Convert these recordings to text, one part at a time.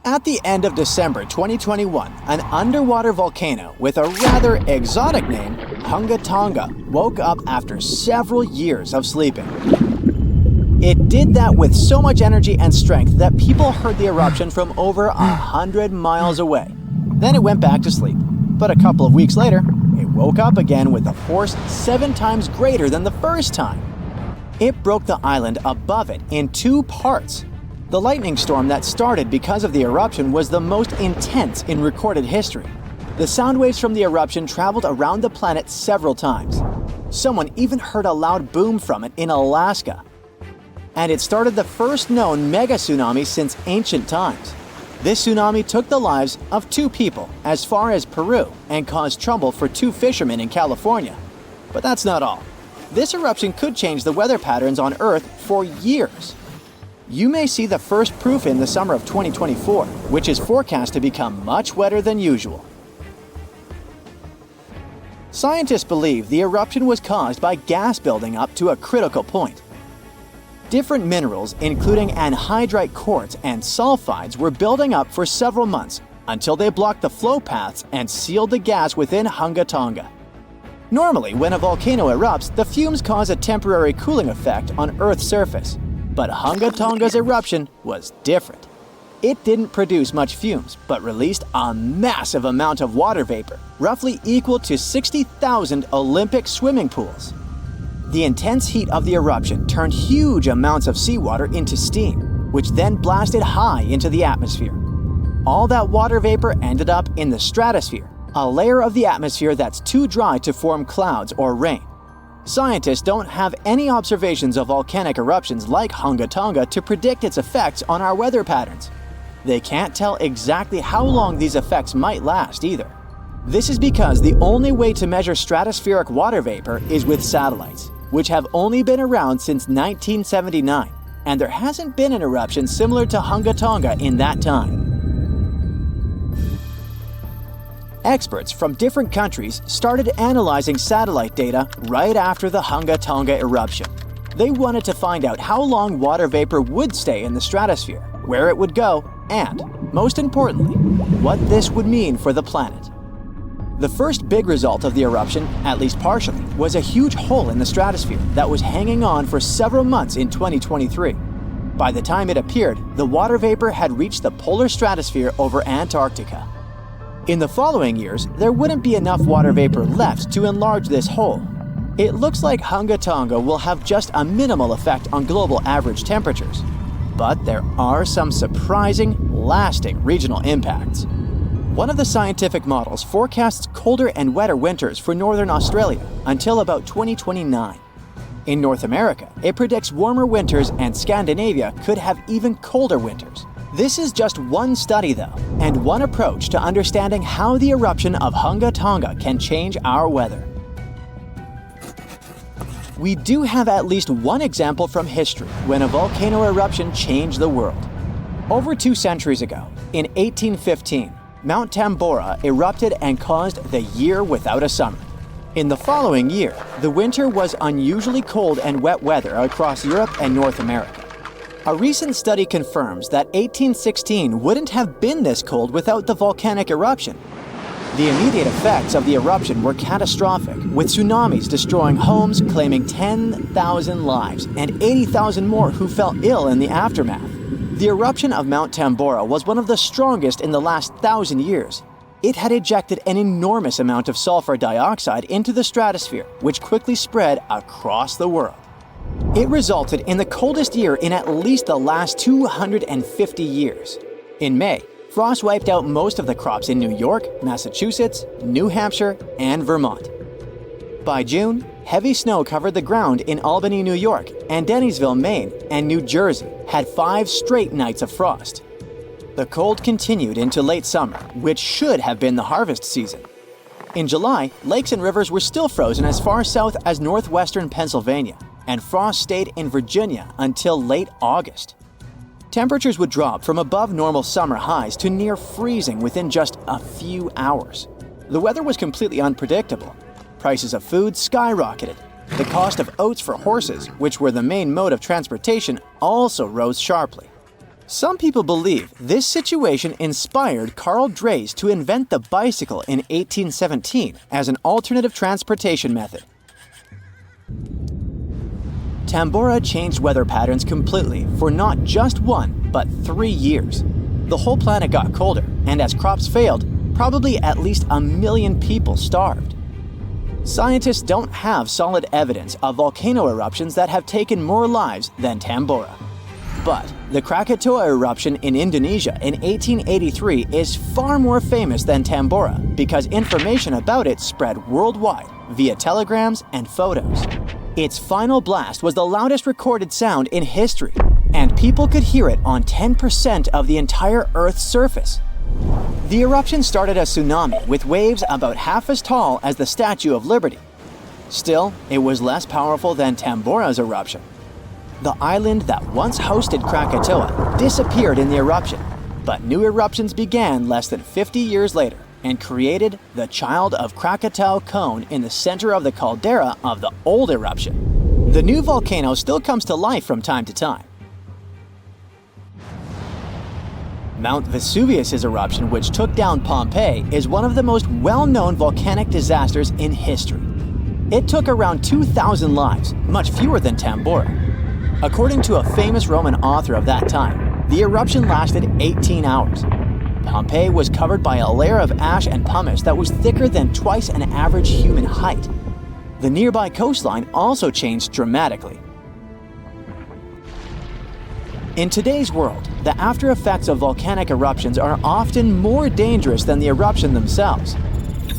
At the end of December 2021, an underwater volcano with a rather exotic name, Hunga Tonga, woke up after several years of sleeping. It did that with so much energy and strength that people heard the eruption from over 100 miles away. Then it went back to sleep. But a couple of weeks later, it woke up again with a force 7 times greater than the first time. It broke the island above it in 2 parts. The lightning storm that started because of the eruption was the most intense in recorded history. The sound waves from the eruption traveled around the planet several times. Someone even heard a loud boom from it in Alaska. And it started the first known mega-tsunami since ancient times. This tsunami took the lives of 2 people as far as Peru and caused trouble for 2 fishermen in California. But that's not all. This eruption could change the weather patterns on Earth for years. You may see the first proof in the summer of 2024, which is forecast to become much wetter than usual. Scientists believe the eruption was caused by gas building up to a critical point. Different minerals, including anhydrite quartz and sulfides, were building up for several months until they blocked the flow paths and sealed the gas within Hunga Tonga. Normally, when a volcano erupts, the fumes cause a temporary cooling effect on Earth's surface. But Hunga Tonga's eruption was different. It didn't produce much fumes, but released a massive amount of water vapor, roughly equal to 60,000 Olympic swimming pools. The intense heat of the eruption turned huge amounts of seawater into steam, which then blasted high into the atmosphere. All that water vapor ended up in the stratosphere, a layer of the atmosphere that's too dry to form clouds or rain. Scientists don't have any observations of volcanic eruptions like Hunga Tonga to predict its effects on our weather patterns. They can't tell exactly how long these effects might last either. This is because the only way to measure stratospheric water vapor is with satellites, which have only been around since 1979, and there hasn't been an eruption similar to Hunga Tonga in that time. Experts from different countries started analyzing satellite data right after the Hunga Tonga eruption. They wanted to find out how long water vapor would stay in the stratosphere, where it would go, and, most importantly, what this would mean for the planet. The first big result of the eruption, at least partially, was a huge hole in the stratosphere that was hanging on for several months in 2023. By the time it appeared, the water vapor had reached the polar stratosphere over Antarctica. In the following years, there wouldn't be enough water vapor left to enlarge this hole. It looks like Hunga Tonga will have just a minimal effect on global average temperatures. But there are some surprising, lasting regional impacts. One of the scientific models forecasts colder and wetter winters for northern Australia until about 2029. In North America, it predicts warmer winters, and Scandinavia could have even colder winters. This is just one study though, and one approach to understanding how the eruption of Hunga Tonga can change our weather. We do have at least one example from history when a volcano eruption changed the world. Over 2 centuries ago, in 1815, Mount Tambora erupted and caused the year without a summer. In the following year, the winter was unusually cold and wet weather across Europe and North America. A recent study confirms that 1816 wouldn't have been this cold without the volcanic eruption. The immediate effects of the eruption were catastrophic, with tsunamis destroying homes, claiming 10,000 lives, and 80,000 more who fell ill in the aftermath. The eruption of Mount Tambora was one of the strongest in the last 1,000 years. It had ejected an enormous amount of sulfur dioxide into the stratosphere, which quickly spread across the world. It resulted in the coldest year in at least the last 250 years. In May, frost wiped out most of the crops in New York, Massachusetts, New Hampshire, and Vermont. By June, heavy snow covered the ground in Albany, New York, and Dennisville, Maine, and New Jersey had 5 straight nights of frost. The cold continued into late summer, which should have been the harvest season. In July, lakes and rivers were still frozen as far south as northwestern Pennsylvania, and frost stayed in Virginia until late August. Temperatures would drop from above normal summer highs to near freezing within just a few hours. The weather was completely unpredictable. Prices of food skyrocketed. The cost of oats for horses, which were the main mode of transportation, also rose sharply. Some people believe this situation inspired Carl Drees to invent the bicycle in 1817 as an alternative transportation method. Tambora changed weather patterns completely for not just 1, but 3 years. The whole planet got colder, and as crops failed, probably at least 1 million people starved. Scientists don't have solid evidence of volcano eruptions that have taken more lives than Tambora. But the Krakatoa eruption in Indonesia in 1883 is far more famous than Tambora because information about it spread worldwide via telegrams and photos. Its final blast was the loudest recorded sound in history, and people could hear it on 10% of the entire Earth's surface. The eruption started a tsunami with waves about half as tall as the Statue of Liberty. Still, it was less powerful than Tambora's eruption. The island that once hosted Krakatoa disappeared in the eruption, but new eruptions began less than 50 years later and created the Child of Krakatau cone in the center of the caldera of the old eruption. The new volcano still comes to life from time to time. Mount Vesuvius's eruption, which took down Pompeii, is one of the most well-known volcanic disasters in history. It took around 2,000 lives, much fewer than Tambora. According to a famous Roman author of that time, the eruption lasted 18 hours. Pompeii was covered by a layer of ash and pumice that was thicker than twice an average human height. The nearby coastline also changed dramatically. In today's world, the after effects of volcanic eruptions are often more dangerous than the eruption themselves.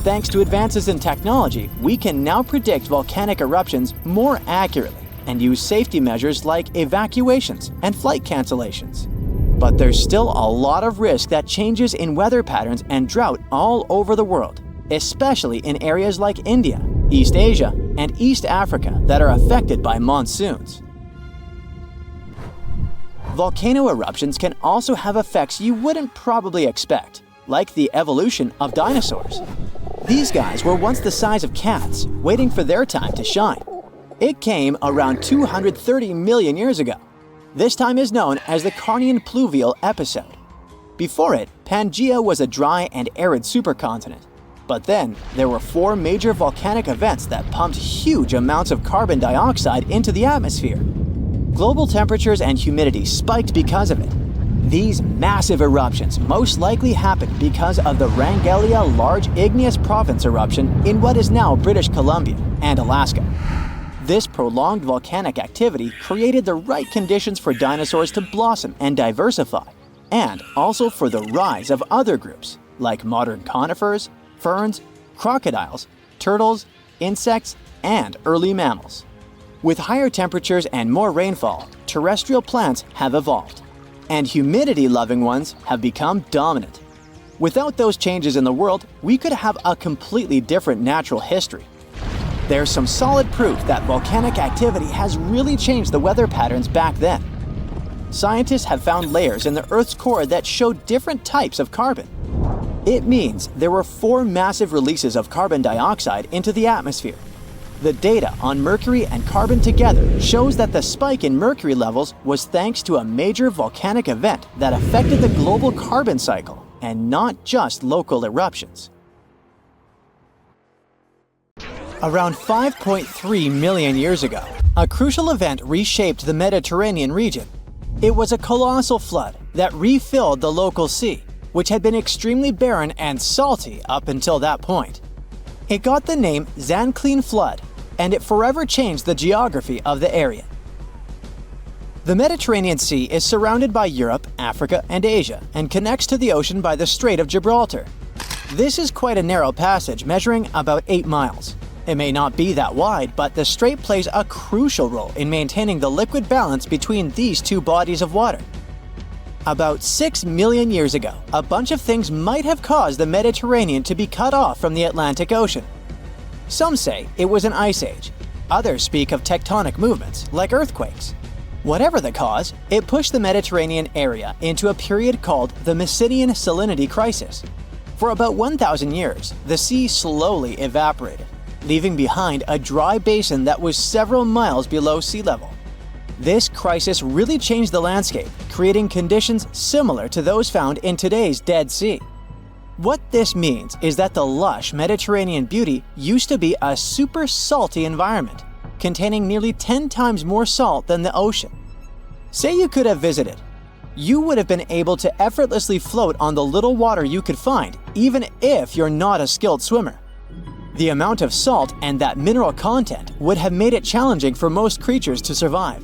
Thanks to advances in technology, we can now predict volcanic eruptions more accurately and use safety measures like evacuations and flight cancellations. But there's still a lot of risk that changes in weather patterns and drought all over the world, especially in areas like India, East Asia, and East Africa that are affected by monsoons. Volcano eruptions can also have effects you wouldn't probably expect, like the evolution of dinosaurs. These guys were once the size of cats, waiting for their time to shine. It came around 230 million years ago. This time is known as the Carnian pluvial episode. Before it, Pangaea was a dry and arid supercontinent. But then, there were 4 major volcanic events that pumped huge amounts of carbon dioxide into the atmosphere. Global temperatures and humidity spiked because of it. These massive eruptions most likely happened because of the Wrangellia Large Igneous Province eruption in what is now British Columbia and Alaska. This prolonged volcanic activity created the right conditions for dinosaurs to blossom and diversify, and also for the rise of other groups, like modern conifers, ferns, crocodiles, turtles, insects, and early mammals. With higher temperatures and more rainfall, terrestrial plants have evolved, and humidity-loving ones have become dominant. Without those changes in the world, we could have a completely different natural history. There's some solid proof that volcanic activity has really changed the weather patterns back then. Scientists have found layers in the Earth's core that show different types of carbon. It means there were 4 massive releases of carbon dioxide into the atmosphere. The data on mercury and carbon together shows that the spike in mercury levels was thanks to a major volcanic event that affected the global carbon cycle, and not just local eruptions. Around 5.3 million years ago, a crucial event reshaped the Mediterranean region. It was a colossal flood that refilled the local sea, which had been extremely barren and salty up until that point. It got the name Zanclean Flood, and it forever changed the geography of the area. The Mediterranean Sea is surrounded by Europe, Africa, and Asia, and connects to the ocean by the Strait of Gibraltar. This is quite a narrow passage, measuring about 8 miles. It may not be that wide, but the strait plays a crucial role in maintaining the liquid balance between these 2 bodies of water. About 6 million years ago, a bunch of things might have caused the Mediterranean to be cut off from the Atlantic Ocean. Some say it was an ice age. Others speak of tectonic movements, like earthquakes. Whatever the cause, it pushed the Mediterranean area into a period called the Mycenaean Salinity Crisis. For about 1,000 years, the sea slowly evaporated, leaving behind a dry basin that was several miles below sea level. This crisis really changed the landscape, creating conditions similar to those found in today's Dead Sea. What this means is that the lush Mediterranean beauty used to be a super salty environment, containing nearly 10 times more salt than the ocean. Say you could have visited. You would have been able to effortlessly float on the little water you could find, even if you're not a skilled swimmer. The amount of salt and that mineral content would have made it challenging for most creatures to survive.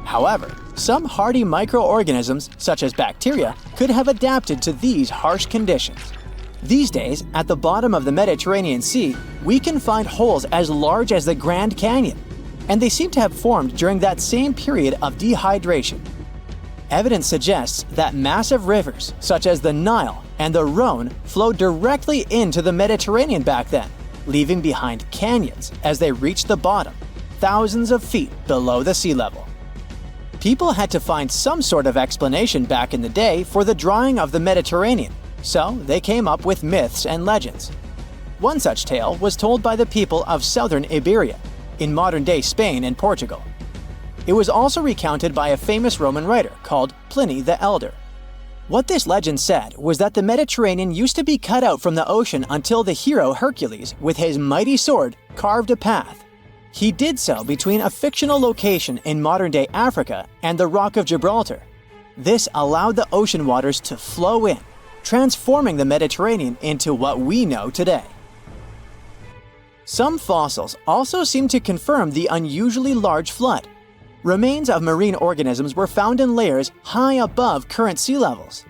However, some hardy microorganisms, such as bacteria, could have adapted to these harsh conditions. These days, at the bottom of the Mediterranean Sea, we can find holes as large as the Grand Canyon, and they seem to have formed during that same period of dehydration. Evidence suggests that massive rivers, such as the Nile and the Rhone, flowed directly into the Mediterranean back then, leaving behind canyons as they reached the bottom, thousands of feet below the sea level. People had to find some sort of explanation back in the day for the drying of the Mediterranean, so they came up with myths and legends. One such tale was told by the people of southern Iberia, in modern-day Spain and Portugal. It was also recounted by a famous Roman writer called Pliny the Elder. What this legend said was that the Mediterranean used to be cut out from the ocean until the hero Hercules, with his mighty sword, carved a path. He did so between a fictional location in modern-day Africa and the Rock of Gibraltar. This allowed the ocean waters to flow in, transforming the Mediterranean into what we know today. Some fossils also seem to confirm the unusually large flood. Remains of marine organisms were found in layers high above current sea levels.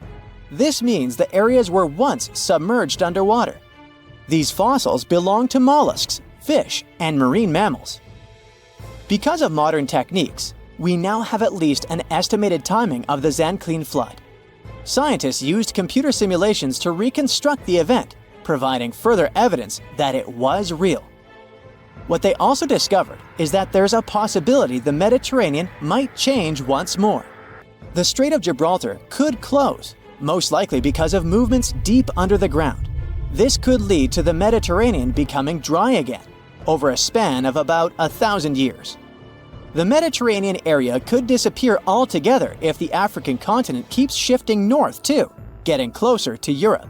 This means the areas were once submerged underwater. These fossils belong to mollusks, fish, and marine mammals. Because of modern techniques, we now have at least an estimated timing of the Zanclean flood. Scientists used computer simulations to reconstruct the event, providing further evidence that it was real. What they also discovered is that there's a possibility the Mediterranean might change once more. The Strait of Gibraltar could close, most likely because of movements deep under the ground. This could lead to the Mediterranean becoming dry again, over a span of about 1,000 years. The Mediterranean area could disappear altogether if the African continent keeps shifting north too, getting closer to Europe.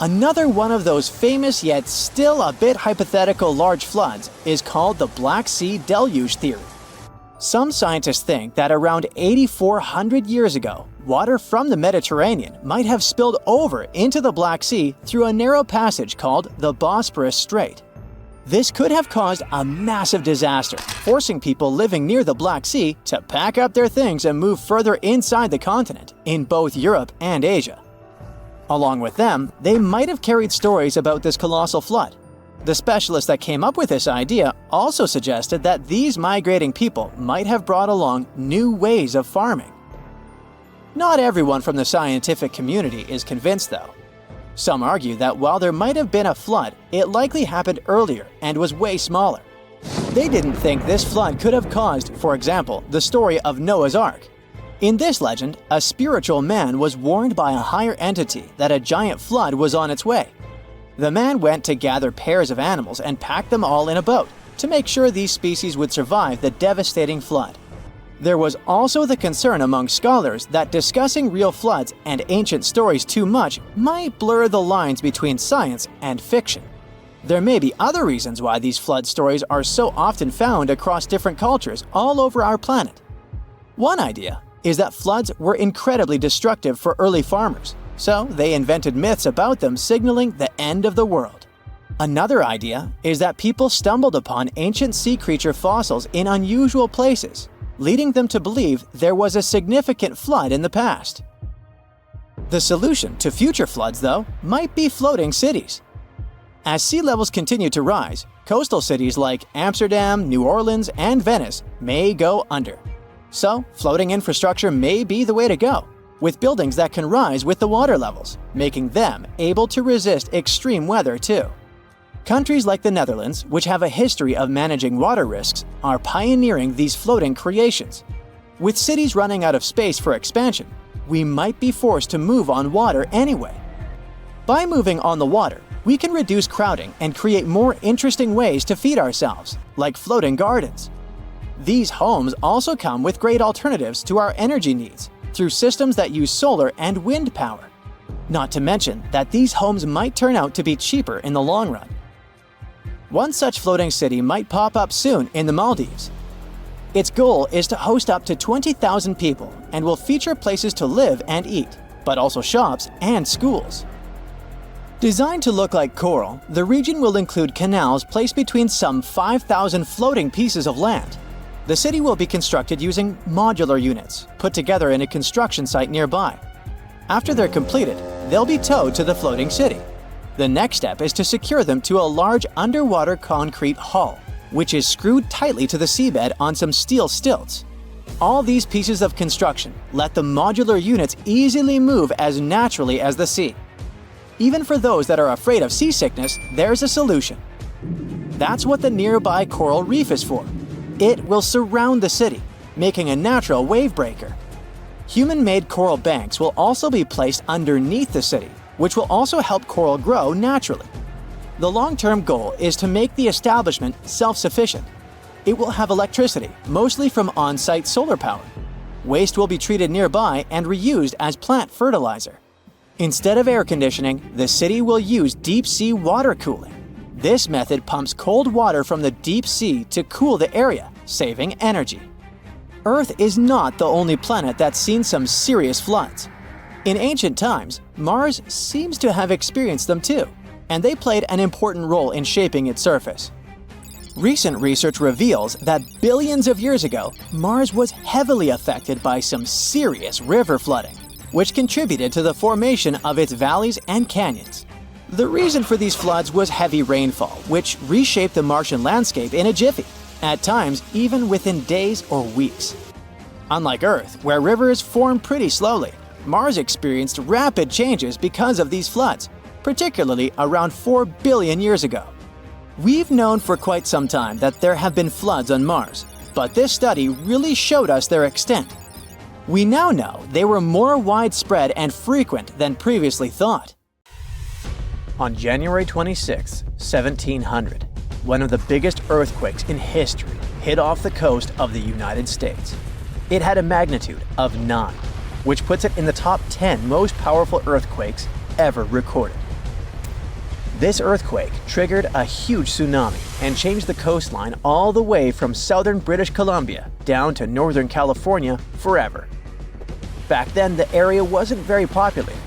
Another one of those famous yet still a bit hypothetical large floods is called the Black Sea deluge theory. Some scientists think that around 8,400 years ago, water from the Mediterranean might have spilled over into the Black Sea through a narrow passage called the Bosporus Strait. This could have caused a massive disaster, forcing people living near the Black Sea to pack up their things and move further inside the continent, in both Europe and Asia. Along with them, they might have carried stories about this colossal flood. The specialist that came up with this idea also suggested that these migrating people might have brought along new ways of farming. Not everyone from the scientific community is convinced, though. Some argue that while there might have been a flood, it likely happened earlier and was way smaller. They didn't think this flood could have caused, for example, the story of Noah's Ark. In this legend, a spiritual man was warned by a higher entity that a giant flood was on its way. The man went to gather pairs of animals and pack them all in a boat to make sure these species would survive the devastating flood. There was also the concern among scholars that discussing real floods and ancient stories too much might blur the lines between science and fiction. There may be other reasons why these flood stories are so often found across different cultures all over our planet. One idea is that floods were incredibly destructive for early farmers, so they invented myths about them signaling the end of the world. Another idea is that people stumbled upon ancient sea creature fossils in unusual places, leading them to believe there was a significant flood in the past. The solution to future floods, though, might be floating cities. As sea levels continue to rise, coastal cities like Amsterdam, New Orleans, and Venice may go under. So, floating infrastructure may be the way to go, with buildings that can rise with the water levels, making them able to resist extreme weather too. Countries like the Netherlands, which have a history of managing water risks, are pioneering these floating creations. With cities running out of space for expansion, we might be forced to move on water anyway. By moving on the water, we can reduce crowding and create more interesting ways to feed ourselves, like floating gardens. These homes also come with great alternatives to our energy needs through systems that use solar and wind power. Not to mention that these homes might turn out to be cheaper in the long run. One such floating city might pop up soon in the Maldives. Its goal is to host up to 20,000 people and will feature places to live and eat, but also shops and schools. Designed to look like coral, the region will include canals placed between some 5,000 floating pieces of land. The city will be constructed using modular units, put together in a construction site nearby. After they're completed, they'll be towed to the floating city. The next step is to secure them to a large underwater concrete hull, which is screwed tightly to the seabed on some steel stilts. All these pieces of construction let the modular units easily move as naturally as the sea. Even for those that are afraid of seasickness, there's a solution. That's what the nearby coral reef is for. It will surround the city, making a natural wave breaker. Human-made coral banks will also be placed underneath the city, which will also help coral grow naturally. The long-term goal is to make the establishment self-sufficient. It will have electricity, mostly from on-site solar power. Waste will be treated nearby and reused as plant fertilizer. Instead of air conditioning, the city will use deep-sea water cooling. This method pumps cold water from the deep sea to cool the area, saving energy. Earth is not the only planet that's seen some serious floods. In ancient times, Mars seems to have experienced them too, and they played an important role in shaping its surface. Recent research reveals that billions of years ago, Mars was heavily affected by some serious river flooding, which contributed to the formation of its valleys and canyons. The reason for these floods was heavy rainfall, which reshaped the Martian landscape in a jiffy, at times even within days or weeks. Unlike Earth, where rivers form pretty slowly, Mars experienced rapid changes because of these floods, particularly around 4 billion years ago. We've known for quite some time that there have been floods on Mars, but this study really showed us their extent. We now know they were more widespread and frequent than previously thought. On January 26, 1700, one of the biggest earthquakes in history hit off the coast of the United States. It had a magnitude of 9, which puts it in the top 10 most powerful earthquakes ever recorded. This earthquake triggered a huge tsunami and changed the coastline all the way from southern British Columbia down to northern California forever. Back then, the area wasn't very populated,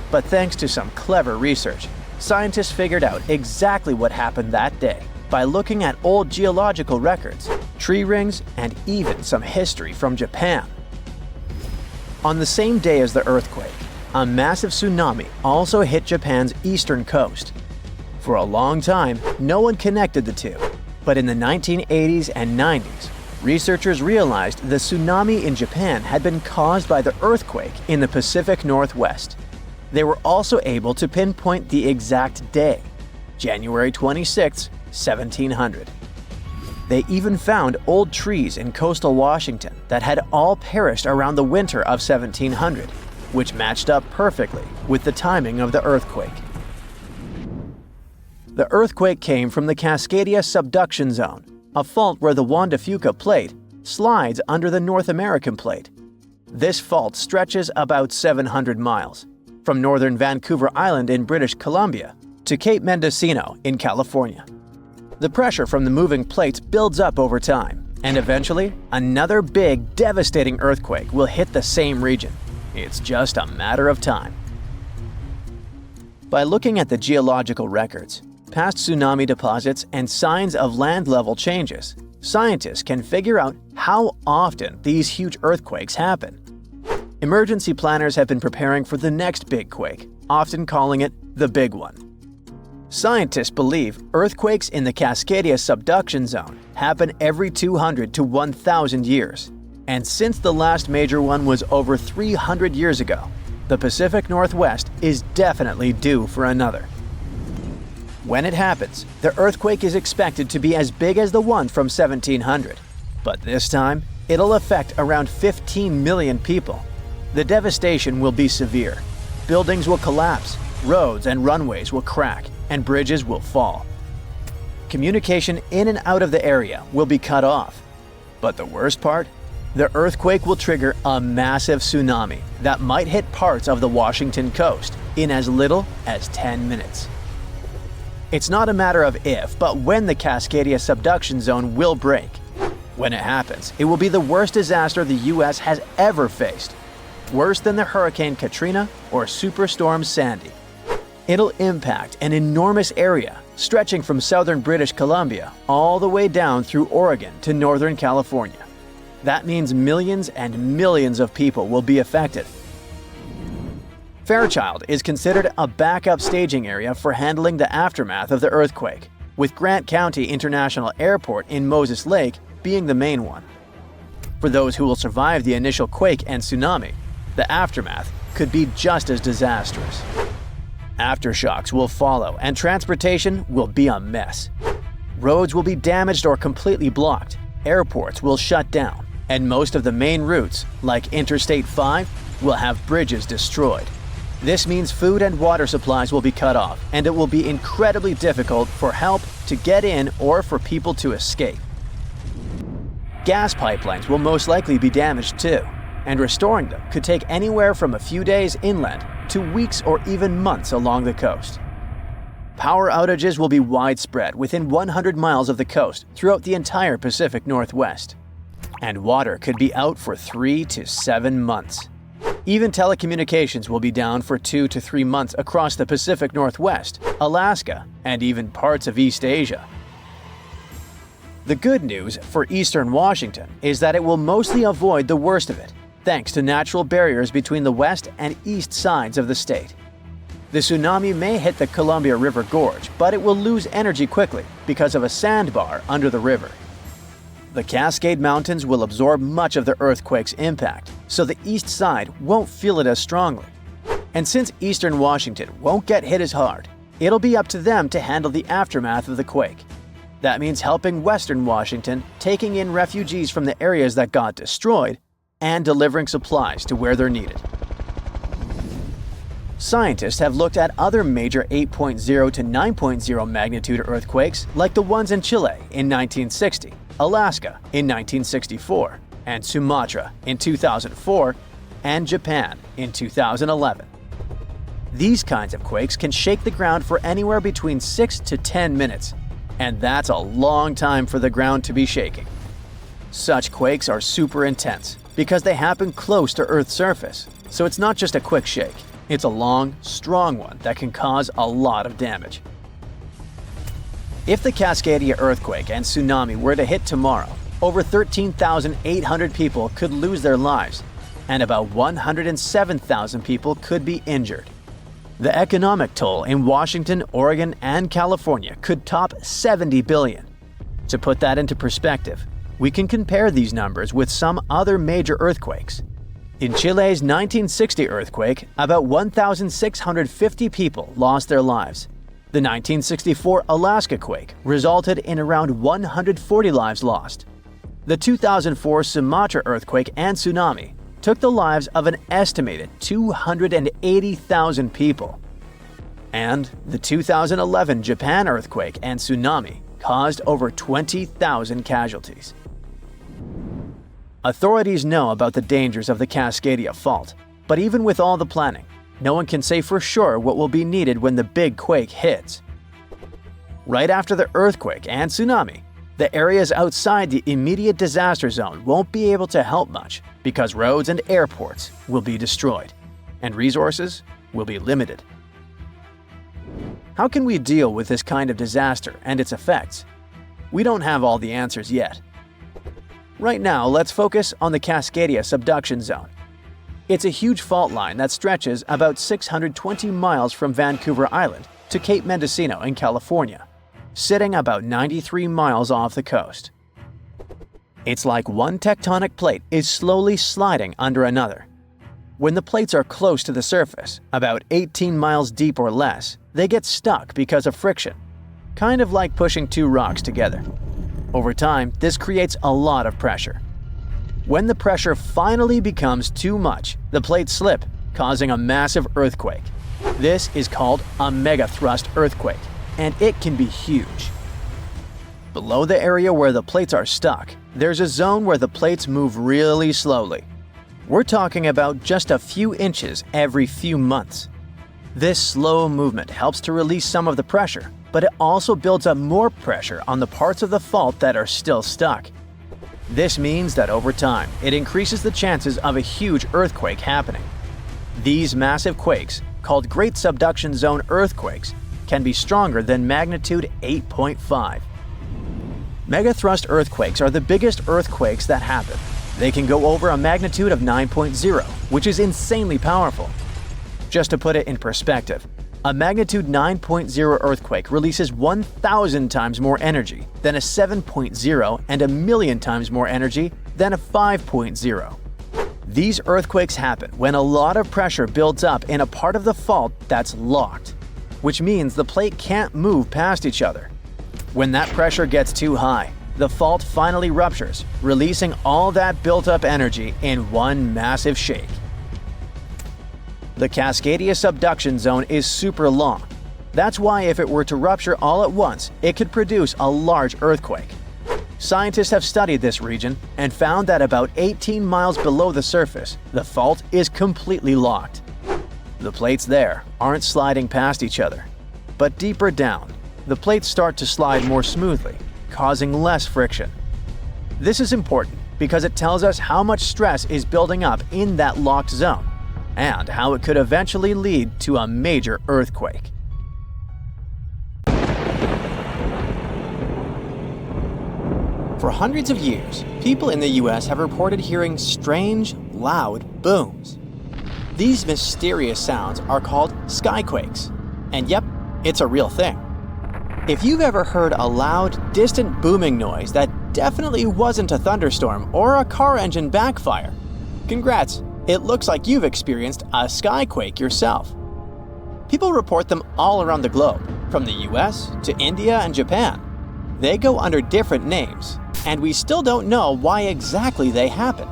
but thanks to some clever research, scientists figured out exactly what happened that day by looking at old geological records, tree rings, and even some history from Japan. On the same day as the earthquake, a massive tsunami also hit Japan's eastern coast. For a long time, no one connected the two, but in the 1980s and 90s, researchers realized the tsunami in Japan had been caused by the earthquake in the Pacific Northwest. They were also able to pinpoint the exact day, January 26, 1700. They even found old trees in coastal Washington that had all perished around the winter of 1700, which matched up perfectly with the timing of the earthquake. The earthquake came from the Cascadia subduction zone, a fault where the Juan de Fuca plate slides under the North American plate. This fault stretches about 700 miles, from northern Vancouver Island in British Columbia to Cape Mendocino in California. The pressure from the moving plates builds up over time, and eventually, another big, devastating earthquake will hit the same region. It's just a matter of time. By looking at the geological records, past tsunami deposits, and signs of land level changes, scientists can figure out how often these huge earthquakes happen. Emergency planners have been preparing for the next big quake, often calling it the big one. Scientists believe earthquakes in the Cascadia subduction zone happen every 200 to 1,000 years. And since the last major one was over 300 years ago, the Pacific Northwest is definitely due for another. When it happens, the earthquake is expected to be as big as the one from 1700. But this time, it'll affect around 15 million people. The devastation will be severe. Buildings will collapse, roads and runways will crack, and bridges will fall. Communication in and out of the area will be cut off. But the worst part? The earthquake will trigger a massive tsunami that might hit parts of the Washington coast in as little as 10 minutes. It's not a matter of if, but when the Cascadia subduction zone will break. When it happens, it will be the worst disaster the US has ever faced. Worse than the Hurricane Katrina or Superstorm Sandy. It'll impact an enormous area, stretching from southern British Columbia all the way down through Oregon to northern California. That means millions and millions of people will be affected. Fairchild is considered a backup staging area for handling the aftermath of the earthquake, with Grant County International Airport in Moses Lake being the main one. For those who will survive the initial quake and tsunami, the aftermath could be just as disastrous. Aftershocks will follow, and transportation will be a mess. Roads will be damaged or completely blocked, airports will shut down, and most of the main routes, like Interstate 5, will have bridges destroyed. This means food and water supplies will be cut off, and it will be incredibly difficult for help to get in or for people to escape. Gas pipelines will most likely be damaged too, and restoring them could take anywhere from a few days inland to weeks or even months along the coast. Power outages will be widespread within 100 miles of the coast throughout the entire Pacific Northwest. And water could be out for 3 to 7 months. Even telecommunications will be down for 2 to 3 months across the Pacific Northwest, Alaska, and even parts of East Asia. The good news for eastern Washington is that it will mostly avoid the worst of it, thanks to natural barriers between the west and east sides of the state. The tsunami may hit the Columbia River Gorge, but it will lose energy quickly because of a sandbar under the river. The Cascade Mountains will absorb much of the earthquake's impact, so the east side won't feel it as strongly. And since eastern Washington won't get hit as hard, it'll be up to them to handle the aftermath of the quake. That means helping western Washington, taking in refugees from the areas that got destroyed, and delivering supplies to where they're needed. Scientists have looked at other major 8.0 to 9.0 magnitude earthquakes like the ones in Chile in 1960, Alaska in 1964, and Sumatra in 2004, and Japan in 2011. These kinds of quakes can shake the ground for anywhere between 6 to 10 minutes, and that's a long time for the ground to be shaking. Such quakes are super intense because they happen close to Earth's surface, so it's not just a quick shake. It's a long, strong one that can cause a lot of damage. If the Cascadia earthquake and tsunami were to hit tomorrow, over 13,800 people could lose their lives, and about 107,000 people could be injured. The economic toll in Washington, Oregon, and California could top $70 billion. To put that into perspective, we can compare these numbers with some other major earthquakes. In Chile's 1960 earthquake, about 1,650 people lost their lives. The 1964 Alaska quake resulted in around 140 lives lost. The 2004 Sumatra earthquake and tsunami took the lives of an estimated 280,000 people. And the 2011 Japan earthquake and tsunami caused over 20,000 casualties. Authorities know about the dangers of the Cascadia fault, but even with all the planning, no one can say for sure what will be needed when the big quake hits. Right after the earthquake and tsunami, the areas outside the immediate disaster zone won't be able to help much because roads and airports will be destroyed, and resources will be limited. How can we deal with this kind of disaster and its effects? We don't have all the answers yet. Right now, let's focus on the Cascadia subduction zone. It's a huge fault line that stretches about 620 miles from Vancouver Island to Cape Mendocino in California, sitting about 93 miles off the coast. It's like one tectonic plate is slowly sliding under another. When the plates are close to the surface, about 18 miles deep or less, they get stuck because of friction, kind of like pushing two rocks together. Over time, this creates a lot of pressure. When the pressure finally becomes too much, the plates slip, causing a massive earthquake. This is called a mega-thrust earthquake, and it can be huge. Below the area where the plates are stuck, there's a zone where the plates move really slowly. We're talking about just a few inches every few months. This slow movement helps to release some of the pressure, but it also builds up more pressure on the parts of the fault that are still stuck. This means that over time, it increases the chances of a huge earthquake happening. These massive quakes, called Great Subduction Zone earthquakes, can be stronger than magnitude 8.5. Megathrust earthquakes are the biggest earthquakes that happen. They can go over a magnitude of 9.0, which is insanely powerful. Just to put it in perspective, a magnitude 9.0 earthquake releases 1,000 times more energy than a 7.0 and a million times more energy than a 5.0. These earthquakes happen when a lot of pressure builds up in a part of the fault that's locked, which means the plate can't move past each other. When that pressure gets too high, the fault finally ruptures, releasing all that built-up energy in one massive shake. The Cascadia subduction zone is super long. That's why if it were to rupture all at once, it could produce a large earthquake. Scientists have studied this region and found that about 18 miles below the surface, the fault is completely locked. The plates there aren't sliding past each other. But deeper down, the plates start to slide more smoothly, causing less friction. This is important because it tells us how much stress is building up in that locked zone, and how it could eventually lead to a major earthquake. For hundreds of years, people in the US have reported hearing strange, loud booms. These mysterious sounds are called skyquakes. And yep, it's a real thing. If you've ever heard a loud, distant booming noise that definitely wasn't a thunderstorm or a car engine backfire, congrats, it looks like you've experienced a skyquake yourself. People report them all around the globe, from the US to India and Japan. They go under different names, and we still don't know why exactly they happen.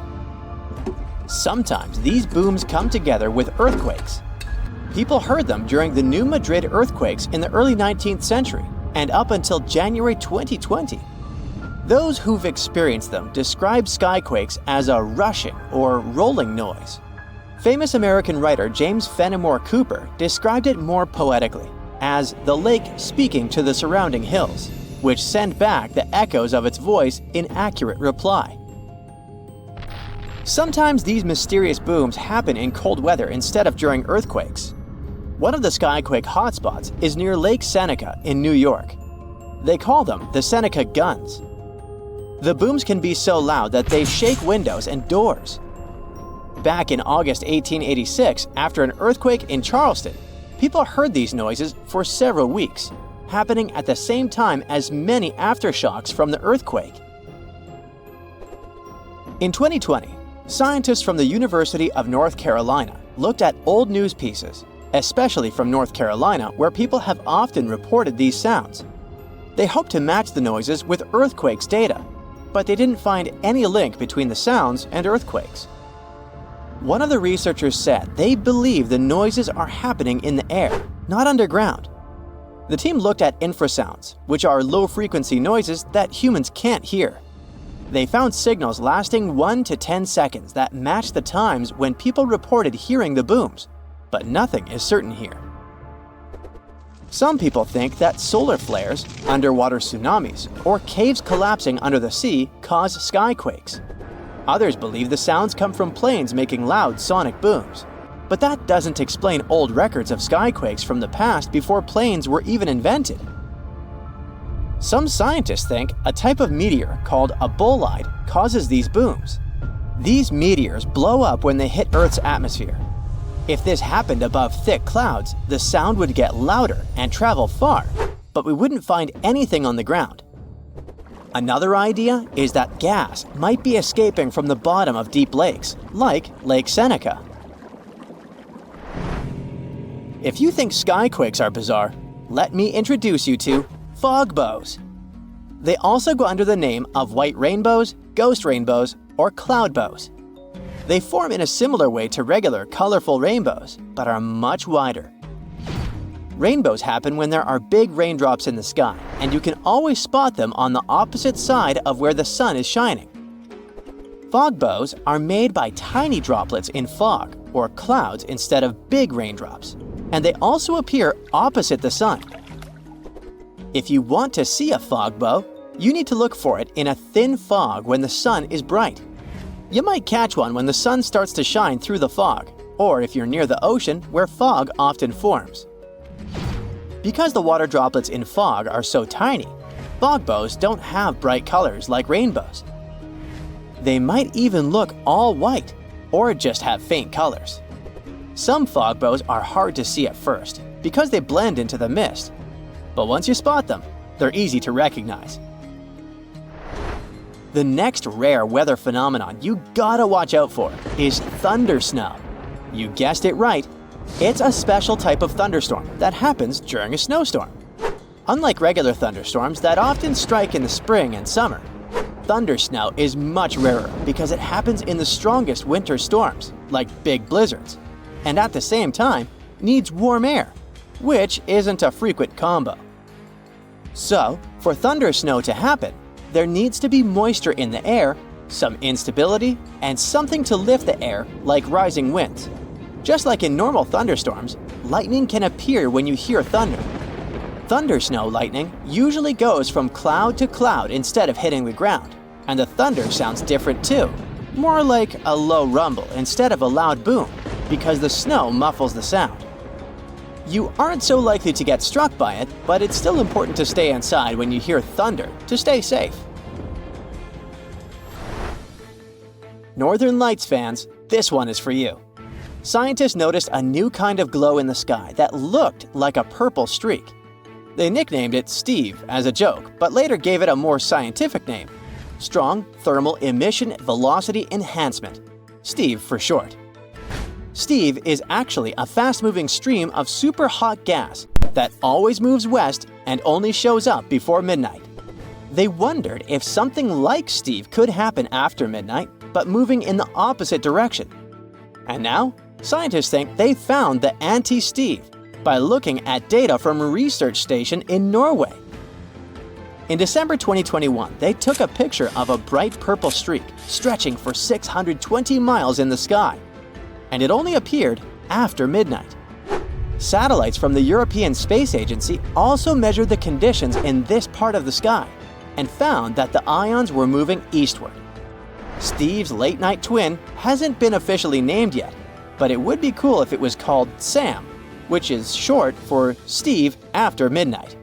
Sometimes these booms come together with earthquakes. People heard them during the New Madrid earthquakes in the early 19th century and up until January 2020. Those who've experienced them describe skyquakes as a rushing or rolling noise. Famous American writer James Fenimore Cooper described it more poetically as the lake speaking to the surrounding hills, which send back the echoes of its voice in accurate reply. Sometimes these mysterious booms happen in cold weather instead of during earthquakes. One of the skyquake hotspots is near Lake Seneca in New York. They call them the Seneca Guns. The booms can be so loud that they shake windows and doors. Back in August 1886, after an earthquake in Charleston, people heard these noises for several weeks, happening at the same time as many aftershocks from the earthquake. In 2020, scientists from the University of North Carolina looked at old news pieces, especially from North Carolina, where people have often reported these sounds. They hoped to match the noises with earthquakes data, but they didn't find any link between the sounds and earthquakes. One of the researchers said they believe the noises are happening in the air, not underground. The team looked at infrasounds, which are low-frequency noises that humans can't hear. They found signals lasting 1 to 10 seconds that matched the times when people reported hearing the booms, but nothing is certain here. Some people think that solar flares, underwater tsunamis, or caves collapsing under the sea cause skyquakes. Others believe the sounds come from planes making loud sonic booms. But that doesn't explain old records of skyquakes from the past before planes were even invented. Some scientists think a type of meteor called a bolide causes these booms. These meteors blow up when they hit Earth's atmosphere. If this happened above thick clouds, the sound would get louder and travel far, but we wouldn't find anything on the ground. Another idea is that gas might be escaping from the bottom of deep lakes, like Lake Seneca. If you think skyquakes are bizarre, let me introduce you to fog bows. They also go under the name of white rainbows, ghost rainbows, or cloud bows. They form in a similar way to regular colorful rainbows, but are much wider. Rainbows happen when there are big raindrops in the sky, and you can always spot them on the opposite side of where the sun is shining. Fog bows are made by tiny droplets in fog or clouds instead of big raindrops, and they also appear opposite the sun. If you want to see a fog bow, you need to look for it in a thin fog when the sun is bright. You might catch one when the sun starts to shine through the fog, or if you're near the ocean where fog often forms. Because the water droplets in fog are so tiny, fog bows don't have bright colors like rainbows. They might even look all white, or just have faint colors. Some fog bows are hard to see at first because they blend into the mist, but once you spot them, they're easy to recognize. The next rare weather phenomenon you gotta watch out for is thunder snow. You guessed it right. It's a special type of thunderstorm that happens during a snowstorm. Unlike regular thunderstorms that often strike in the spring and summer, thunder snow is much rarer because it happens in the strongest winter storms, like big blizzards, and at the same time needs warm air, which isn't a frequent combo. So, for thunder snow to happen, there needs to be moisture in the air, some instability, and something to lift the air like rising winds. Just like in normal thunderstorms, lightning can appear when you hear thunder. Thunder snow lightning usually goes from cloud to cloud instead of hitting the ground, and the thunder sounds different too, more like a low rumble instead of a loud boom, because the snow muffles the sound. You aren't so likely to get struck by it, but it's still important to stay inside when you hear thunder to stay safe. Northern Lights fans, this one is for you. Scientists noticed a new kind of glow in the sky that looked like a purple streak. They nicknamed it Steve as a joke, but later gave it a more scientific name: Strong Thermal Emission Velocity Enhancement, Steve for short. Steve is actually a fast-moving stream of super hot gas that always moves west and only shows up before midnight. They wondered if something like Steve could happen after midnight, but moving in the opposite direction. And now, scientists think they found the anti-Steve by looking at data from a research station in Norway. In December 2021, they took a picture of a bright purple streak stretching for 620 miles in the sky, and it only appeared after midnight. Satellites from the European Space Agency also measured the conditions in this part of the sky and found that the ions were moving eastward. Steve's late-night twin hasn't been officially named yet, but it would be cool if it was called SAM, which is short for Steve after midnight.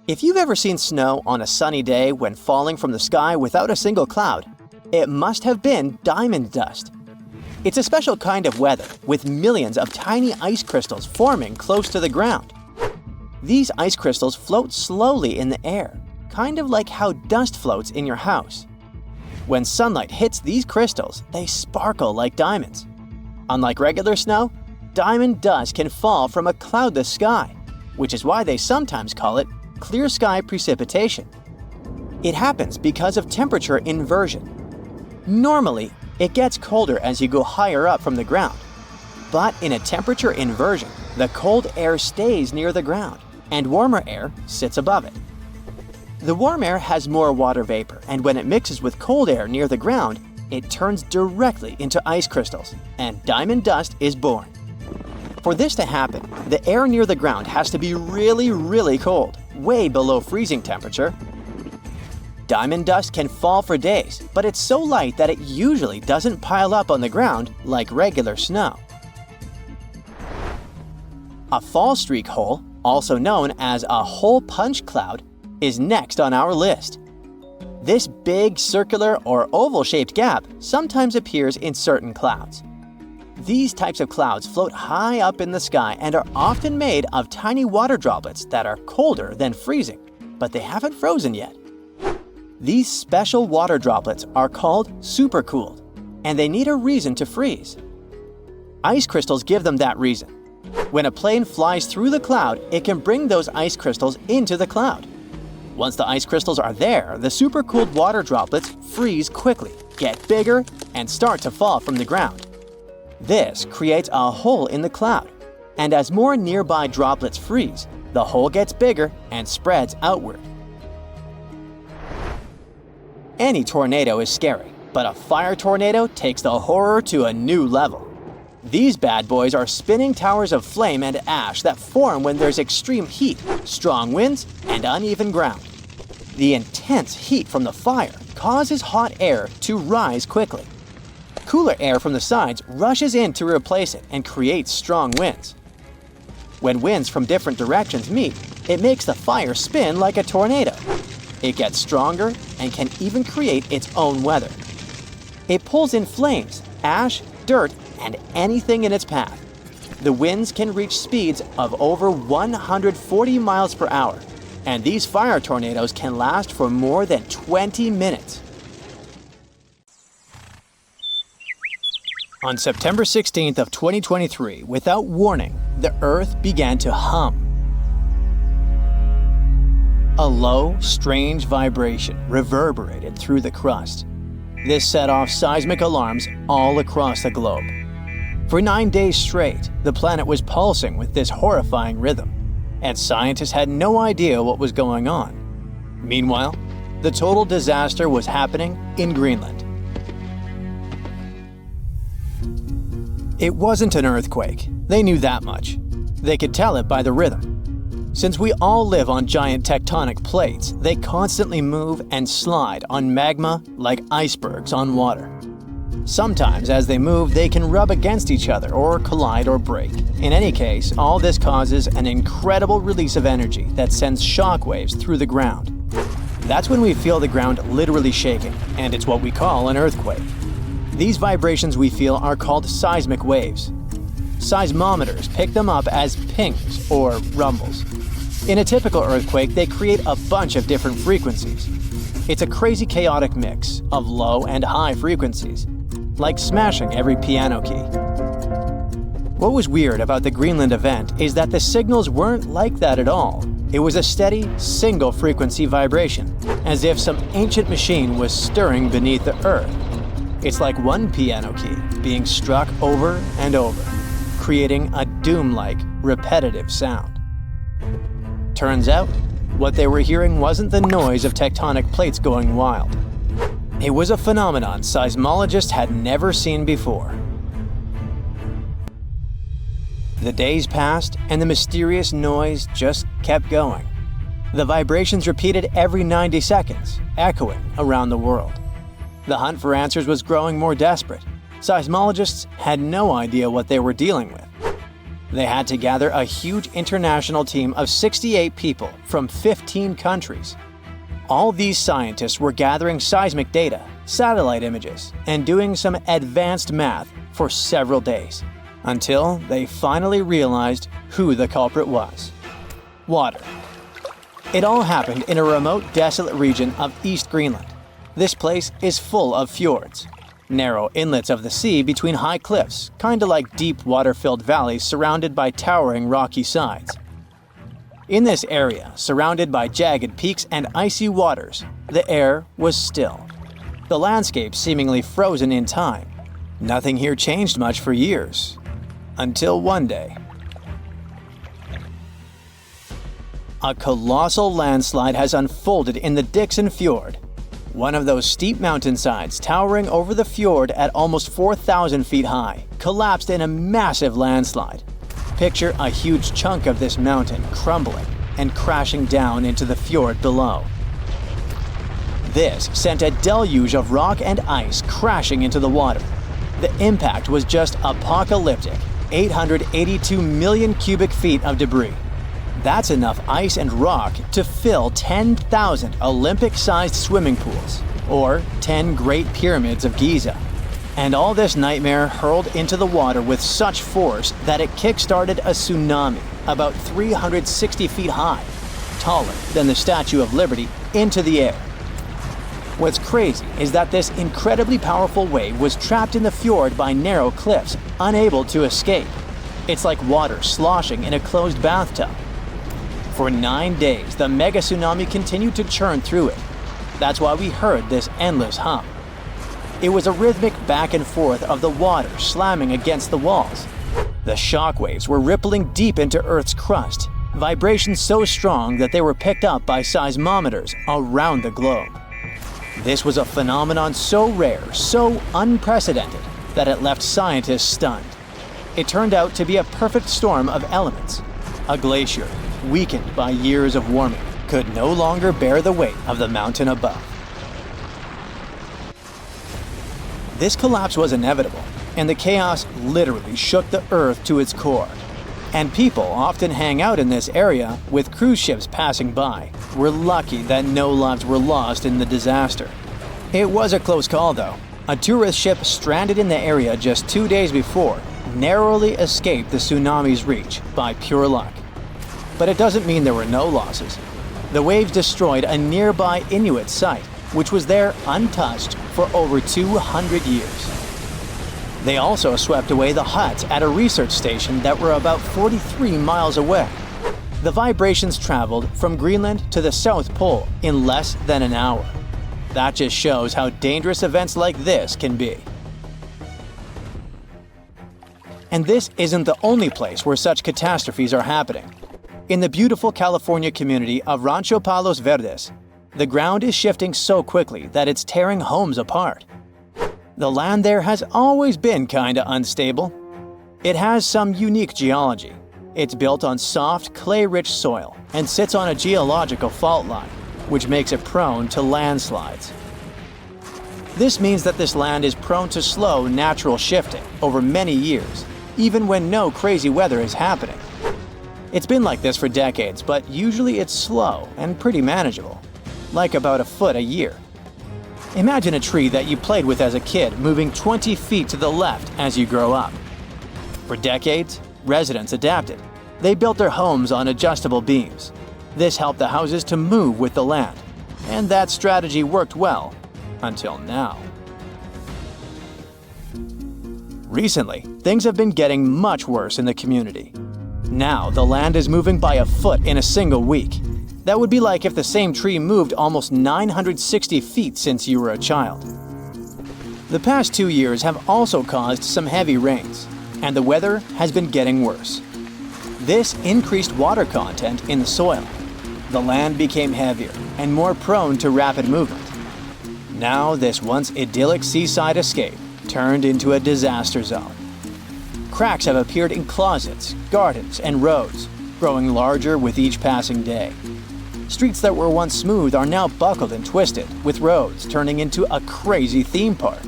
If you've ever seen snow on a sunny day when falling from the sky without a single cloud, it must have been diamond dust. It's a special kind of weather with millions of tiny ice crystals forming close to the ground. These ice crystals float slowly in the air, kind of like how dust floats in your house. When sunlight hits these crystals, they sparkle like diamonds. Unlike regular snow, diamond dust can fall from a cloudless sky, which is why they sometimes call it clear sky precipitation. It happens because of temperature inversion. Normally, it gets colder as you go higher up from the ground. But in a temperature inversion, the cold air stays near the ground, and warmer air sits above it. The warm air has more water vapor, and when it mixes with cold air near the ground, it turns directly into ice crystals, and diamond dust is born. For this to happen, the air near the ground has to be really, really cold, way below freezing temperature. Diamond dust can fall for days, but it's so light that it usually doesn't pile up on the ground like regular snow. A fall streak hole, also known as a hole punch cloud, is next on our list. This big circular or oval-shaped gap sometimes appears in certain clouds. These types of clouds float high up in the sky and are often made of tiny water droplets that are colder than freezing, but they haven't frozen yet. These special water droplets are called supercooled, and they need a reason to freeze. Ice crystals give them that reason. When a plane flies through the cloud, it can bring those ice crystals into the cloud. Once the ice crystals are there, the supercooled water droplets freeze quickly, get bigger, and start to fall from the ground. This creates a hole in the cloud, and as more nearby droplets freeze, the hole gets bigger and spreads outward. Any tornado is scary, but a fire tornado takes the horror to a new level. These bad boys are spinning towers of flame and ash that form when there's extreme heat, strong winds, and uneven ground. The intense heat from the fire causes hot air to rise quickly. Cooler air from the sides rushes in to replace it and creates strong winds. When winds from different directions meet, it makes the fire spin like a tornado. It gets stronger and can even create its own weather. It pulls in flames, ash, dirt, and anything in its path. The winds can reach speeds of over 140 miles per hour, and these fire tornadoes can last for more than 20 minutes. On September 16th of 2023, without warning, the Earth began to hum. A low, strange vibration reverberated through the crust. This set off seismic alarms all across the globe. For 9 days straight, the planet was pulsing with this horrifying rhythm, and scientists had no idea what was going on. Meanwhile, the total disaster was happening in Greenland. It wasn't an earthquake. They knew that much. They could tell it by the rhythm. Since we all live on giant tectonic plates, they constantly move and slide on magma like icebergs on water. Sometimes, as they move, they can rub against each other or collide or break. In any case, all this causes an incredible release of energy that sends shockwaves through the ground. That's when we feel the ground literally shaking, and it's what we call an earthquake. These vibrations we feel are called seismic waves. Seismometers pick them up as pings or rumbles. In a typical earthquake, they create a bunch of different frequencies. It's a crazy chaotic mix of low and high frequencies, like smashing every piano key. What was weird about the Greenland event is that the signals weren't like that at all. It was a steady, single-frequency vibration, as if some ancient machine was stirring beneath the Earth. It's like one piano key being struck over and over, creating a doom-like, repetitive sound. Turns out, what they were hearing wasn't the noise of tectonic plates going wild. It was a phenomenon seismologists had never seen before. The days passed, and the mysterious noise just kept going. The vibrations repeated every 90 seconds, echoing around the world. The hunt for answers was growing more desperate. Seismologists had no idea what they were dealing with. They had to gather a huge international team of 68 people from 15 countries. All these scientists were gathering seismic data, satellite images, and doing some advanced math for several days, until they finally realized who the culprit was. Water. It all happened in a remote, desolate region of East Greenland. This place is full of fjords, narrow inlets of the sea between high cliffs, kinda like deep water-filled valleys surrounded by towering rocky sides. In this area, surrounded by jagged peaks and icy waters, the air was still. The landscape seemingly frozen in time. Nothing here changed much for years. Until one day, a colossal landslide has unfolded in the Dixon Fjord. One of those steep mountainsides towering over the fjord at almost 4,000 feet high collapsed in a massive landslide. Picture a huge chunk of this mountain crumbling and crashing down into the fjord below. This sent a deluge of rock and ice crashing into the water. The impact was just apocalyptic, 882 million cubic feet of debris. That's enough ice and rock to fill 10,000 Olympic-sized swimming pools, or 10 Great Pyramids of Giza. And all this nightmare hurled into the water with such force that it kick-started a tsunami about 360 feet high, taller than the Statue of Liberty, into the air. What's crazy is that this incredibly powerful wave was trapped in the fjord by narrow cliffs, unable to escape. It's like water sloshing in a closed bathtub. For 9 days, the mega-tsunami continued to churn through it. That's why we heard this endless hum. It was a rhythmic back and forth of the water slamming against the walls. The shock waves were rippling deep into Earth's crust, vibrations so strong that they were picked up by seismometers around the globe. This was a phenomenon so rare, so unprecedented, that it left scientists stunned. It turned out to be a perfect storm of elements. A glacier, weakened by years of warming, could no longer bear the weight of the mountain above. This collapse was inevitable, and the chaos literally shook the Earth to its core. And people often hang out in this area with cruise ships passing by. We're lucky that no lives were lost in the disaster. It was a close call though. A tourist ship stranded in the area just 2 days before narrowly escaped the tsunami's reach by pure luck. But it doesn't mean there were no losses. The waves destroyed a nearby Inuit site, which was there untouched for over 200 years. They also swept away the huts at a research station that were about 43 miles away. The vibrations traveled from Greenland to the South Pole in less than an hour. That just shows how dangerous events like this can be. And this isn't the only place where such catastrophes are happening. In the beautiful California community of Rancho Palos Verdes, the ground is shifting so quickly that it's tearing homes apart. The land there has always been kinda unstable. It has some unique geology. It's built on soft, clay-rich soil and sits on a geological fault line, which makes it prone to landslides. This means that this land is prone to slow, natural shifting over many years, even when no crazy weather is happening. It's been like this for decades, but usually it's slow and pretty manageable, like about a foot a year. Imagine a tree that you played with as a kid moving 20 feet to the left as you grow up. For decades, residents adapted. They built their homes on adjustable beams. This helped the houses to move with the land, and that strategy worked well until now. Recently, things have been getting much worse in the community. Now, the land is moving by a foot in a single week. That would be like if the same tree moved almost 960 feet since you were a child. The past 2 years have also caused some heavy rains, and the weather has been getting worse. This increased water content in the soil. The land became heavier and more prone to rapid movement. Now, this once idyllic seaside escape turned into a disaster zone. Cracks have appeared in closets, gardens, and roads, growing larger with each passing day. Streets that were once smooth are now buckled and twisted, with roads turning into a crazy theme park.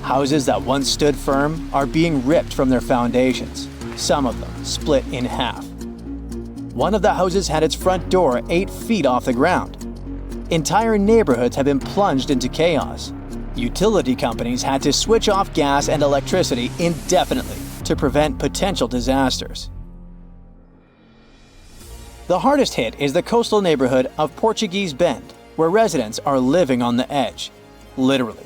Houses that once stood firm are being ripped from their foundations, some of them split in half. One of the houses had its front door 8 feet off the ground. Entire neighborhoods have been plunged into chaos. Utility companies had to switch off gas and electricity indefinitely to prevent potential disasters. The hardest hit is the coastal neighborhood of Portuguese Bend, where residents are living on the edge, literally.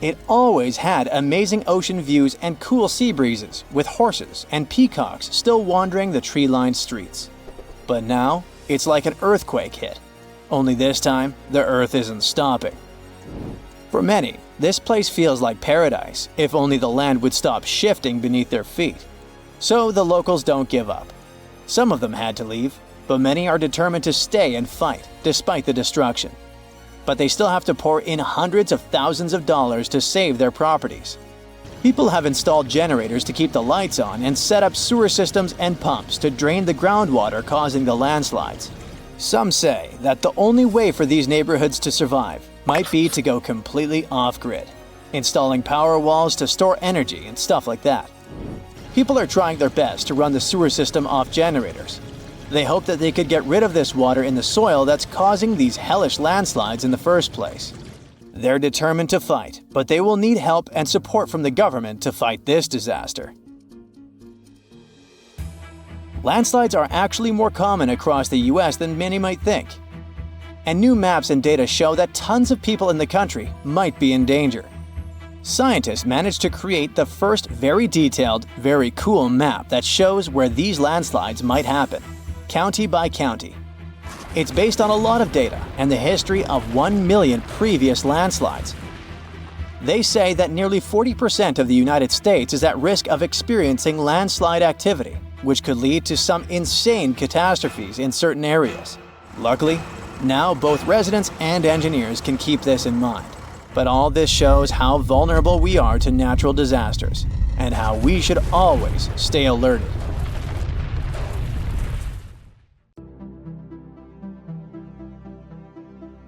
It always had amazing ocean views and cool sea breezes, with horses and peacocks still wandering the tree-lined streets. But now, it's like an earthquake hit. Only this time, the Earth isn't stopping. For many, this place feels like paradise, if only the land would stop shifting beneath their feet. So the locals don't give up. Some of them had to leave, but many are determined to stay and fight, despite the destruction. But they still have to pour in hundreds of thousands of dollars to save their properties. People have installed generators to keep the lights on and set up sewer systems and pumps to drain the groundwater causing the landslides. Some say that the only way for these neighborhoods to survive might be to go completely off-grid, installing power walls to store energy and stuff like that. People are trying their best to run the sewer system off generators. They hope that they could get rid of this water in the soil that's causing these hellish landslides in the first place. They're determined to fight, but they will need help and support from the government to fight this disaster. Landslides are actually more common across the US than many might think. And new maps and data show that tons of people in the country might be in danger. Scientists managed to create the first very detailed, very cool map that shows where these landslides might happen, county by county. It's based on a lot of data and the history of 1 million previous landslides. They say that nearly 40% of the United States is at risk of experiencing landslide activity, which could lead to some insane catastrophes in certain areas. Luckily, now both residents and engineers can keep this in mind. But all this shows how vulnerable we are to natural disasters, and how we should always stay alerted.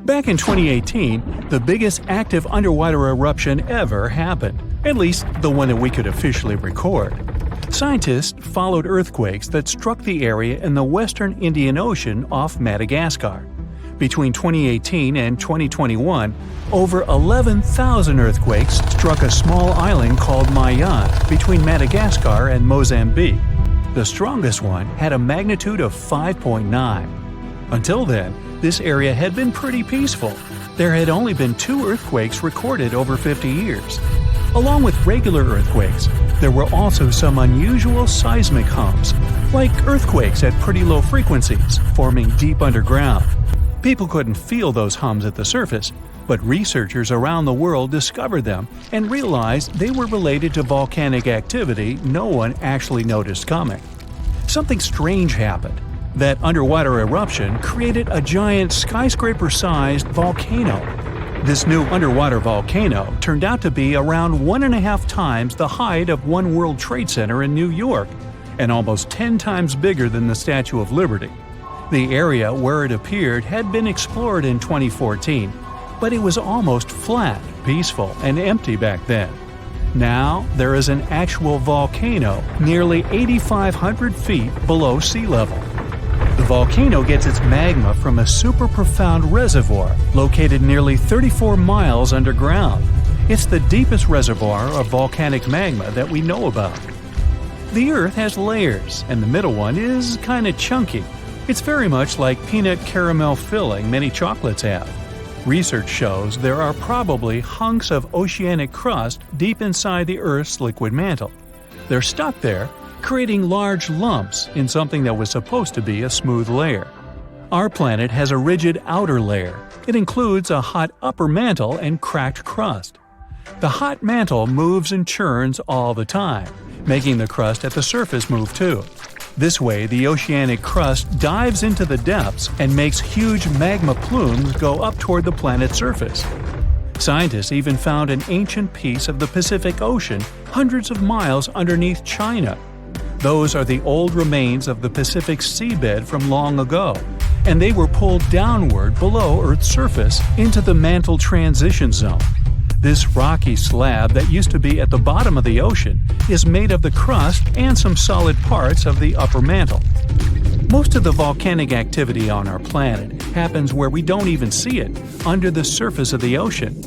Back in 2018, the biggest active underwater eruption ever happened, at least the one that we could officially record. Scientists followed earthquakes that struck the area in the western Indian Ocean off Madagascar. Between 2018 and 2021, over 11,000 earthquakes struck a small island called Mayan between Madagascar and Mozambique. The strongest one had a magnitude of 5.9. Until then, this area had been pretty peaceful. There had only been 2 earthquakes recorded over 50 years. Along with regular earthquakes, there were also some unusual seismic hums, like earthquakes at pretty low frequencies, forming deep underground. People couldn't feel those hums at the surface, but researchers around the world discovered them and realized they were related to volcanic activity no one actually noticed coming. Something strange happened. That underwater eruption created a giant skyscraper-sized volcano. This new underwater volcano turned out to be around 1.5 times the height of One World Trade Center in New York, and almost 10 times bigger than the Statue of Liberty. The area where it appeared had been explored in 2014, but it was almost flat, peaceful, and empty back then. Now, there is an actual volcano nearly 8,500 feet below sea level. The volcano gets its magma from a super profound reservoir located nearly 34 miles underground. It's the deepest reservoir of volcanic magma that we know about. The Earth has layers, and the middle one is kinda chunky. It's very much like peanut caramel filling many chocolates have. Research shows there are probably hunks of oceanic crust deep inside the Earth's liquid mantle. They're stuck there, creating large lumps in something that was supposed to be a smooth layer. Our planet has a rigid outer layer. It includes a hot upper mantle and cracked crust. The hot mantle moves and churns all the time, making the crust at the surface move too. This way, the oceanic crust dives into the depths and makes huge magma plumes go up toward the planet's surface. Scientists even found an ancient piece of the Pacific Ocean hundreds of miles underneath China. Those are the old remains of the Pacific seabed from long ago, and they were pulled downward below Earth's surface into the mantle transition zone. This rocky slab that used to be at the bottom of the ocean is made of the crust and some solid parts of the upper mantle. Most of the volcanic activity on our planet happens where we don't even see it, under the surface of the ocean.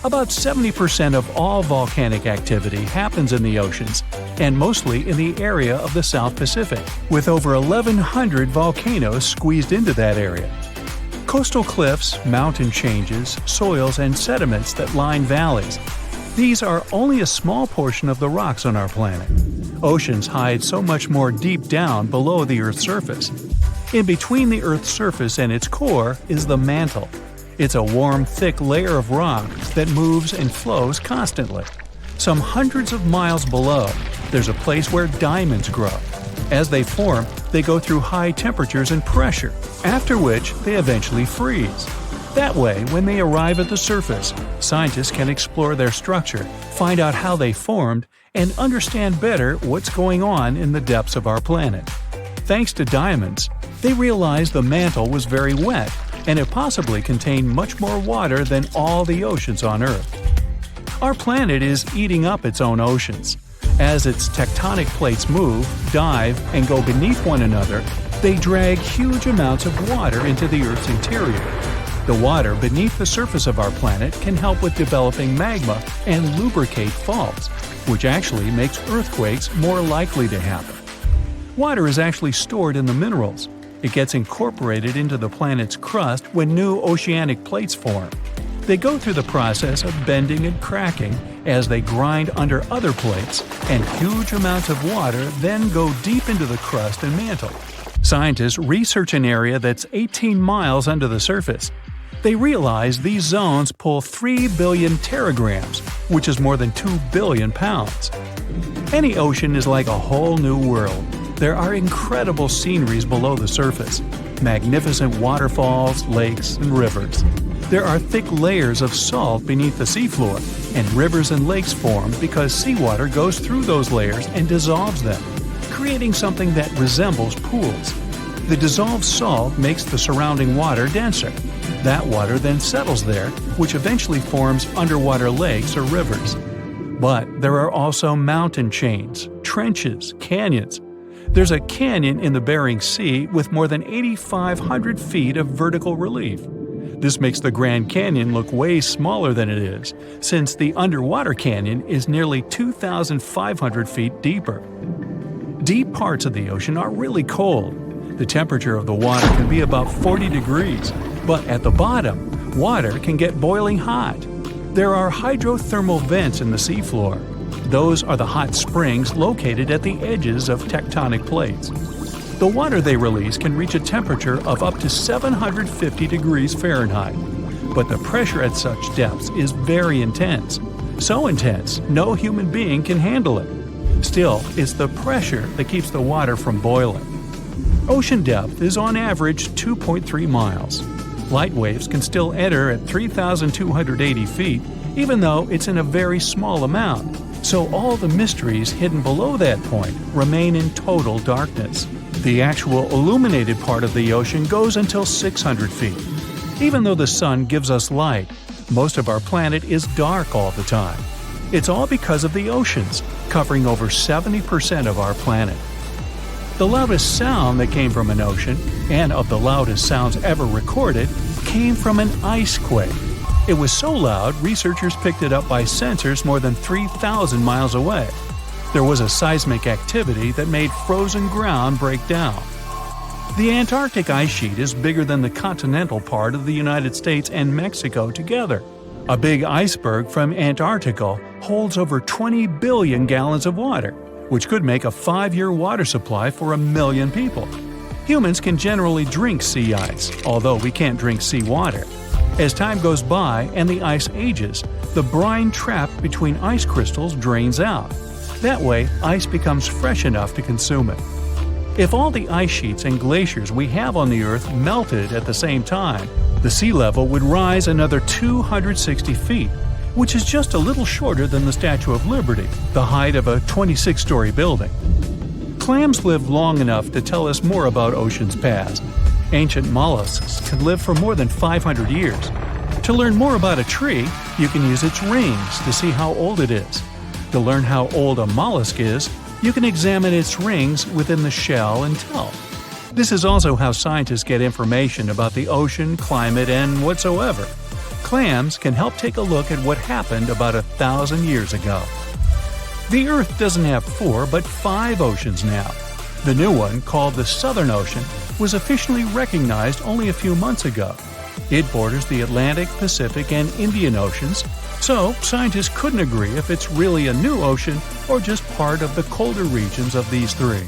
About 70% of all volcanic activity happens in the oceans, and mostly in the area of the South Pacific, with over 1,100 volcanoes squeezed into that area. Coastal cliffs, mountain changes, soils, and sediments that line valleys. These are only a small portion of the rocks on our planet. Oceans hide so much more deep down below the Earth's surface. In between the Earth's surface and its core is the mantle. It's a warm, thick layer of rock that moves and flows constantly. Some hundreds of miles below, there's a place where diamonds grow. As they form, they go through high temperatures and pressure, after which they eventually freeze. That way, when they arrive at the surface, scientists can explore their structure, find out how they formed, and understand better what's going on in the depths of our planet. Thanks to diamonds, they realized the mantle was very wet, and it possibly contained much more water than all the oceans on Earth. Our planet is eating up its own oceans. As its tectonic plates move, dive, and go beneath one another, they drag huge amounts of water into the Earth's interior. The water beneath the surface of our planet can help with developing magma and lubricate faults, which actually makes earthquakes more likely to happen. Water is actually stored in the minerals. It gets incorporated into the planet's crust when new oceanic plates form. They go through the process of bending and cracking as they grind under other plates, and huge amounts of water then go deep into the crust and mantle. Scientists research an area that's 18 miles under the surface. They realize these zones pull 3 billion teragrams, which is more than 2 billion pounds. Any ocean is like a whole new world. There are incredible sceneries below the surface, magnificent waterfalls, lakes, and rivers. There are thick layers of salt beneath the seafloor, and rivers and lakes form because seawater goes through those layers and dissolves them, creating something that resembles pools. The dissolved salt makes the surrounding water denser. That water then settles there, which eventually forms underwater lakes or rivers. But there are also mountain chains, trenches, canyons. There's a canyon in the Bering Sea with more than 8,500 feet of vertical relief. This makes the Grand Canyon look way smaller than it is, since the underwater canyon is nearly 2,500 feet deeper. Deep parts of the ocean are really cold. The temperature of the water can be about 40 degrees, but at the bottom, water can get boiling hot. There are hydrothermal vents in the seafloor. Those are the hot springs located at the edges of tectonic plates. The water they release can reach a temperature of up to 750 degrees Fahrenheit, but the pressure at such depths is very intense. So intense, no human being can handle it. Still, it's the pressure that keeps the water from boiling. Ocean depth is on average 2.3 miles. Light waves can still enter at 3,280 feet, even though it's in a very small amount. So all the mysteries hidden below that point remain in total darkness. The actual illuminated part of the ocean goes until 600 feet. Even though the sun gives us light, most of our planet is dark all the time. It's all because of the oceans, covering over 70% of our planet. The loudest sound that came from an ocean, and of the loudest sounds ever recorded, came from an ice quake. It was so loud, researchers picked it up by sensors more than 3,000 miles away. There was a seismic activity that made frozen ground break down. The Antarctic ice sheet is bigger than the continental part of the United States and Mexico together. A big iceberg from Antarctica holds over 20 billion gallons of water, which could make a 5-year water supply for 1 million people. Humans can generally drink sea ice, although we can't drink seawater. As time goes by and the ice ages, the brine trapped between ice crystals drains out. That way, ice becomes fresh enough to consume it. If all the ice sheets and glaciers we have on the Earth melted at the same time, the sea level would rise another 260 feet, which is just a little shorter than the Statue of Liberty, the height of a 26-story building. Clams lived long enough to tell us more about oceans past. Ancient mollusks could live for more than 500 years. To learn more about a tree, you can use its rings to see how old it is. To learn how old a mollusk is, you can examine its rings within the shell and tell. This is also how scientists get information about the ocean, climate, and whatsoever. Clams can help take a look at what happened about 1,000 years ago. The Earth doesn't have 4 but 5 oceans now. The new one, called the Southern Ocean, was officially recognized only a few months ago. It borders the Atlantic, Pacific, and Indian Oceans, so scientists couldn't agree if it's really a new ocean or just part of the colder regions of these 3.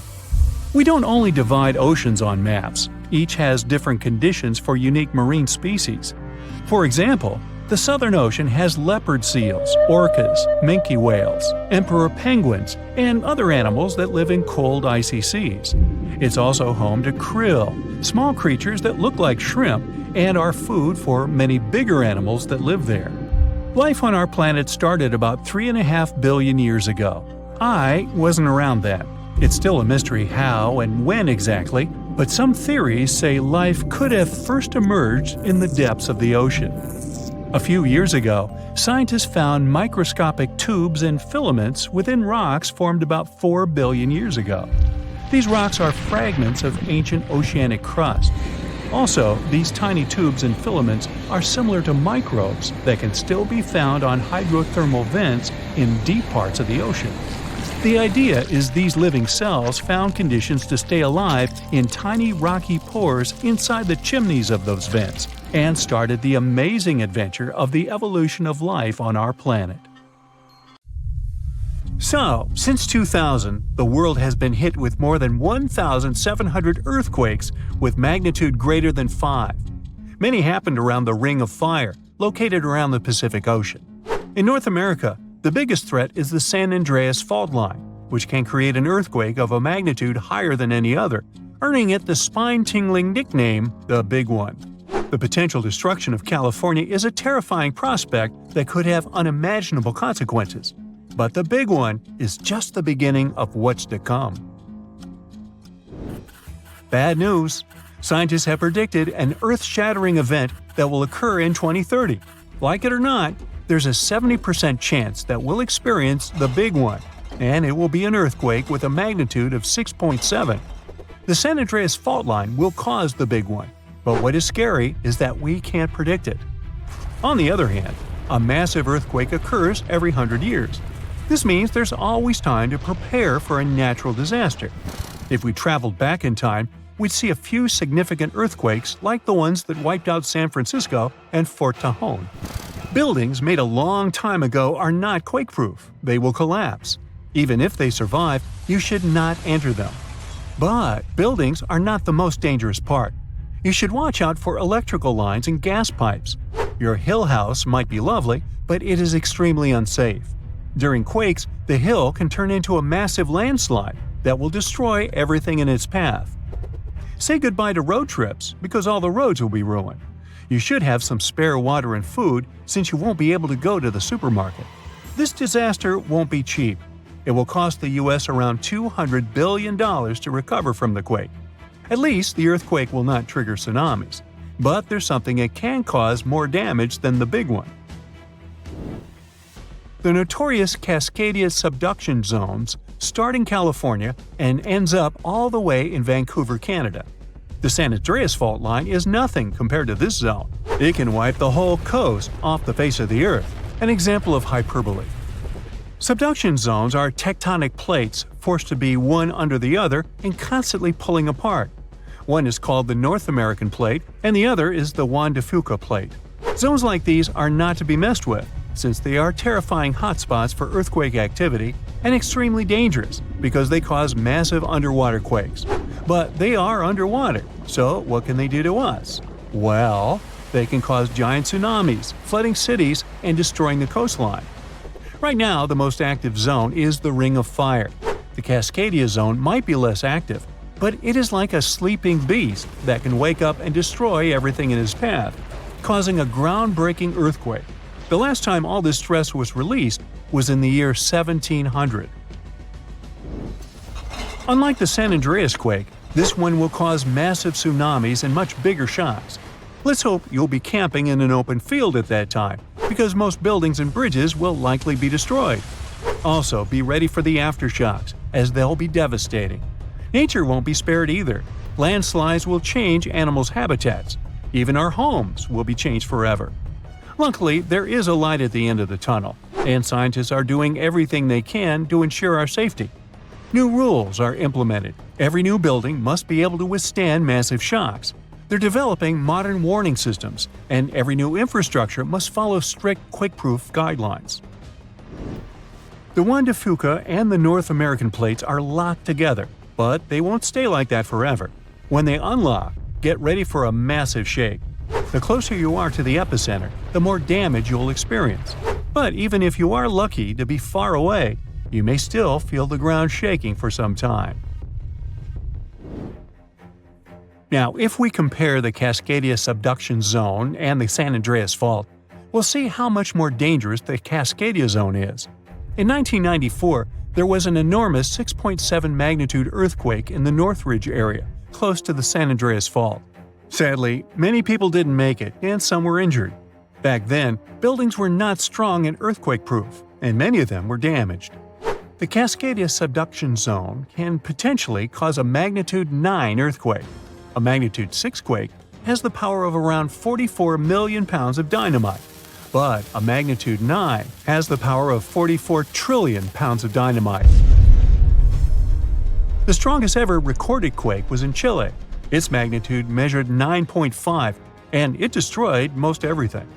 We don't only divide oceans on maps, each has different conditions for unique marine species. For example, the Southern Ocean has leopard seals, orcas, minke whales, emperor penguins, and other animals that live in cold icy seas. It's also home to krill, small creatures that look like shrimp and are food for many bigger animals that live there. Life on our planet started about 3.5 billion years ago. I wasn't around then. It's still a mystery how and when exactly, but some theories say life could have first emerged in the depths of the ocean. A few years ago, scientists found microscopic tubes and filaments within rocks formed about 4 billion years ago. These rocks are fragments of ancient oceanic crust. Also, these tiny tubes and filaments are similar to microbes that can still be found on hydrothermal vents in deep parts of the ocean. The idea is these living cells found conditions to stay alive in tiny rocky pores inside the chimneys of those vents, and started the amazing adventure of the evolution of life on our planet. So, since 2000, the world has been hit with more than 1,700 earthquakes with magnitude greater than 5. Many happened around the Ring of Fire, located around the Pacific Ocean. In North America, the biggest threat is the San Andreas Fault Line, which can create an earthquake of a magnitude higher than any other, earning it the spine-tingling nickname, the Big One. The potential destruction of California is a terrifying prospect that could have unimaginable consequences. But the Big One is just the beginning of what's to come. Bad news! Scientists have predicted an earth-shattering event that will occur in 2030. Like it or not, there's a 70% chance that we'll experience the Big One, and it will be an earthquake with a magnitude of 6.7. The San Andreas Fault Line will cause the Big One, but what is scary is that we can't predict it. On the other hand, a massive earthquake occurs every 100 years. This means there's always time to prepare for a natural disaster. If we traveled back in time, we'd see a few significant earthquakes like the ones that wiped out San Francisco and Fort Tajon. Buildings made a long time ago are not quake-proof. They will collapse. Even if they survive, you should not enter them. But buildings are not the most dangerous part. You should watch out for electrical lines and gas pipes. Your hill house might be lovely, but it is extremely unsafe. During quakes, the hill can turn into a massive landslide that will destroy everything in its path. Say goodbye to road trips because all the roads will be ruined. You should have some spare water and food since you won't be able to go to the supermarket. This disaster won't be cheap. It will cost the U.S. around $200 billion to recover from the quake. At least the earthquake will not trigger tsunamis. But there's something that can cause more damage than the Big One. The notorious Cascadia subduction zones start in California and ends up all the way in Vancouver, Canada. The San Andreas Fault Line is nothing compared to this zone. It can wipe the whole coast off the face of the Earth, an example of hyperbole. Subduction zones are tectonic plates forced to be one under the other and constantly pulling apart. One is called the North American Plate and the other is the Juan de Fuca Plate. Zones like these are not to be messed with, since they are terrifying hotspots for earthquake activity and extremely dangerous because they cause massive underwater quakes. But they are underwater, so what can they do to us? Well, they can cause giant tsunamis, flooding cities, and destroying the coastline. Right now, the most active zone is the Ring of Fire. The Cascadia zone might be less active, but it is like a sleeping beast that can wake up and destroy everything in its path, causing a groundbreaking earthquake. The last time all this stress was released was in the year 1700. Unlike the San Andreas quake, this one will cause massive tsunamis and much bigger shocks. Let's hope you'll be camping in an open field at that time, because most buildings and bridges will likely be destroyed. Also, be ready for the aftershocks, as they'll be devastating. Nature won't be spared either. Landslides will change animals' habitats. Even our homes will be changed forever. Luckily, there is a light at the end of the tunnel, and scientists are doing everything they can to ensure our safety. New rules are implemented. Every new building must be able to withstand massive shocks. They're developing modern warning systems, and every new infrastructure must follow strict quake-proof guidelines. The Juan de Fuca and the North American plates are locked together, but they won't stay like that forever. When they unlock, get ready for a massive shake. The closer you are to the epicenter, the more damage you'll experience. But even if you are lucky to be far away, you may still feel the ground shaking for some time. Now, if we compare the Cascadia subduction zone and the San Andreas Fault, we'll see how much more dangerous the Cascadia zone is. In 1994, there was an enormous 6.7 magnitude earthquake in the Northridge area, close to the San Andreas Fault. Sadly, many people didn't make it, and some were injured. Back then, buildings were not strong and earthquake-proof, and many of them were damaged. The Cascadia subduction zone can potentially cause a magnitude 9 earthquake. A magnitude 6 quake has the power of around 44 million pounds of dynamite, but a magnitude 9 has the power of 44 trillion pounds of dynamite. The strongest ever recorded quake was in Chile. Its magnitude measured 9.5, and it destroyed most everything.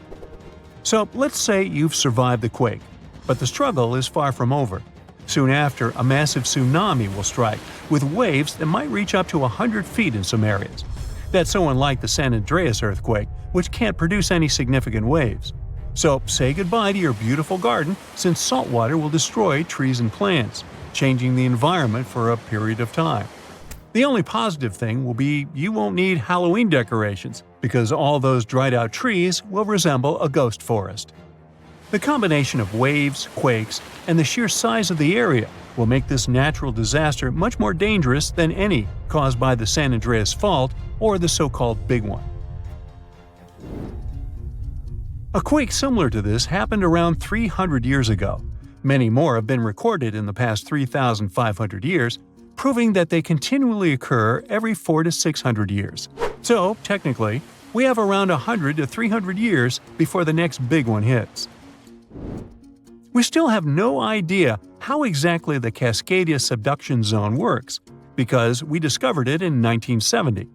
So let's say you've survived the quake, but the struggle is far from over. Soon after, a massive tsunami will strike, with waves that might reach up to 100 feet in some areas. That's so unlike the San Andreas earthquake, which can't produce any significant waves. So say goodbye to your beautiful garden, since salt water will destroy trees and plants, changing the environment for a period of time. The only positive thing will be you won't need Halloween decorations, because all those dried-out trees will resemble a ghost forest. The combination of waves, quakes, and the sheer size of the area will make this natural disaster much more dangerous than any caused by the San Andreas Fault or the so-called Big One. A quake similar to this happened around 300 years ago. Many more have been recorded in the past 3,500 years, proving that they continually occur every 400 to 600 years. So, technically, we have around 100 to 300 years before the next big one hits. We still have no idea how exactly the Cascadia subduction zone works, because we discovered it in 1970.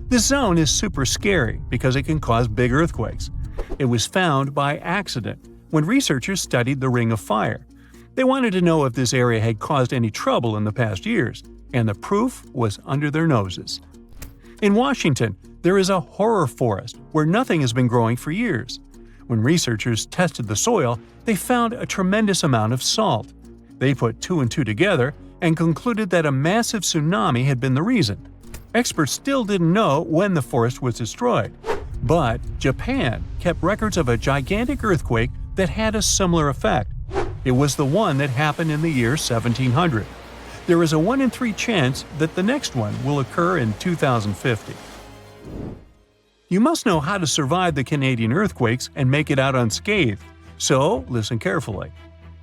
This zone is super scary because it can cause big earthquakes. It was found by accident when researchers studied the Ring of Fire. They wanted to know if this area had caused any trouble in the past years, and the proof was under their noses. In Washington, there is a horror forest where nothing has been growing for years. When researchers tested the soil, they found a tremendous amount of salt. They put two and two together and concluded that a massive tsunami had been the reason. Experts still didn't know when the forest was destroyed. But Japan kept records of a gigantic earthquake that had a similar effect. It was the one that happened in the year 1700. There is a 1 in 3 chance that the next one will occur in 2050. You must know how to survive the Canadian earthquakes and make it out unscathed, so listen carefully.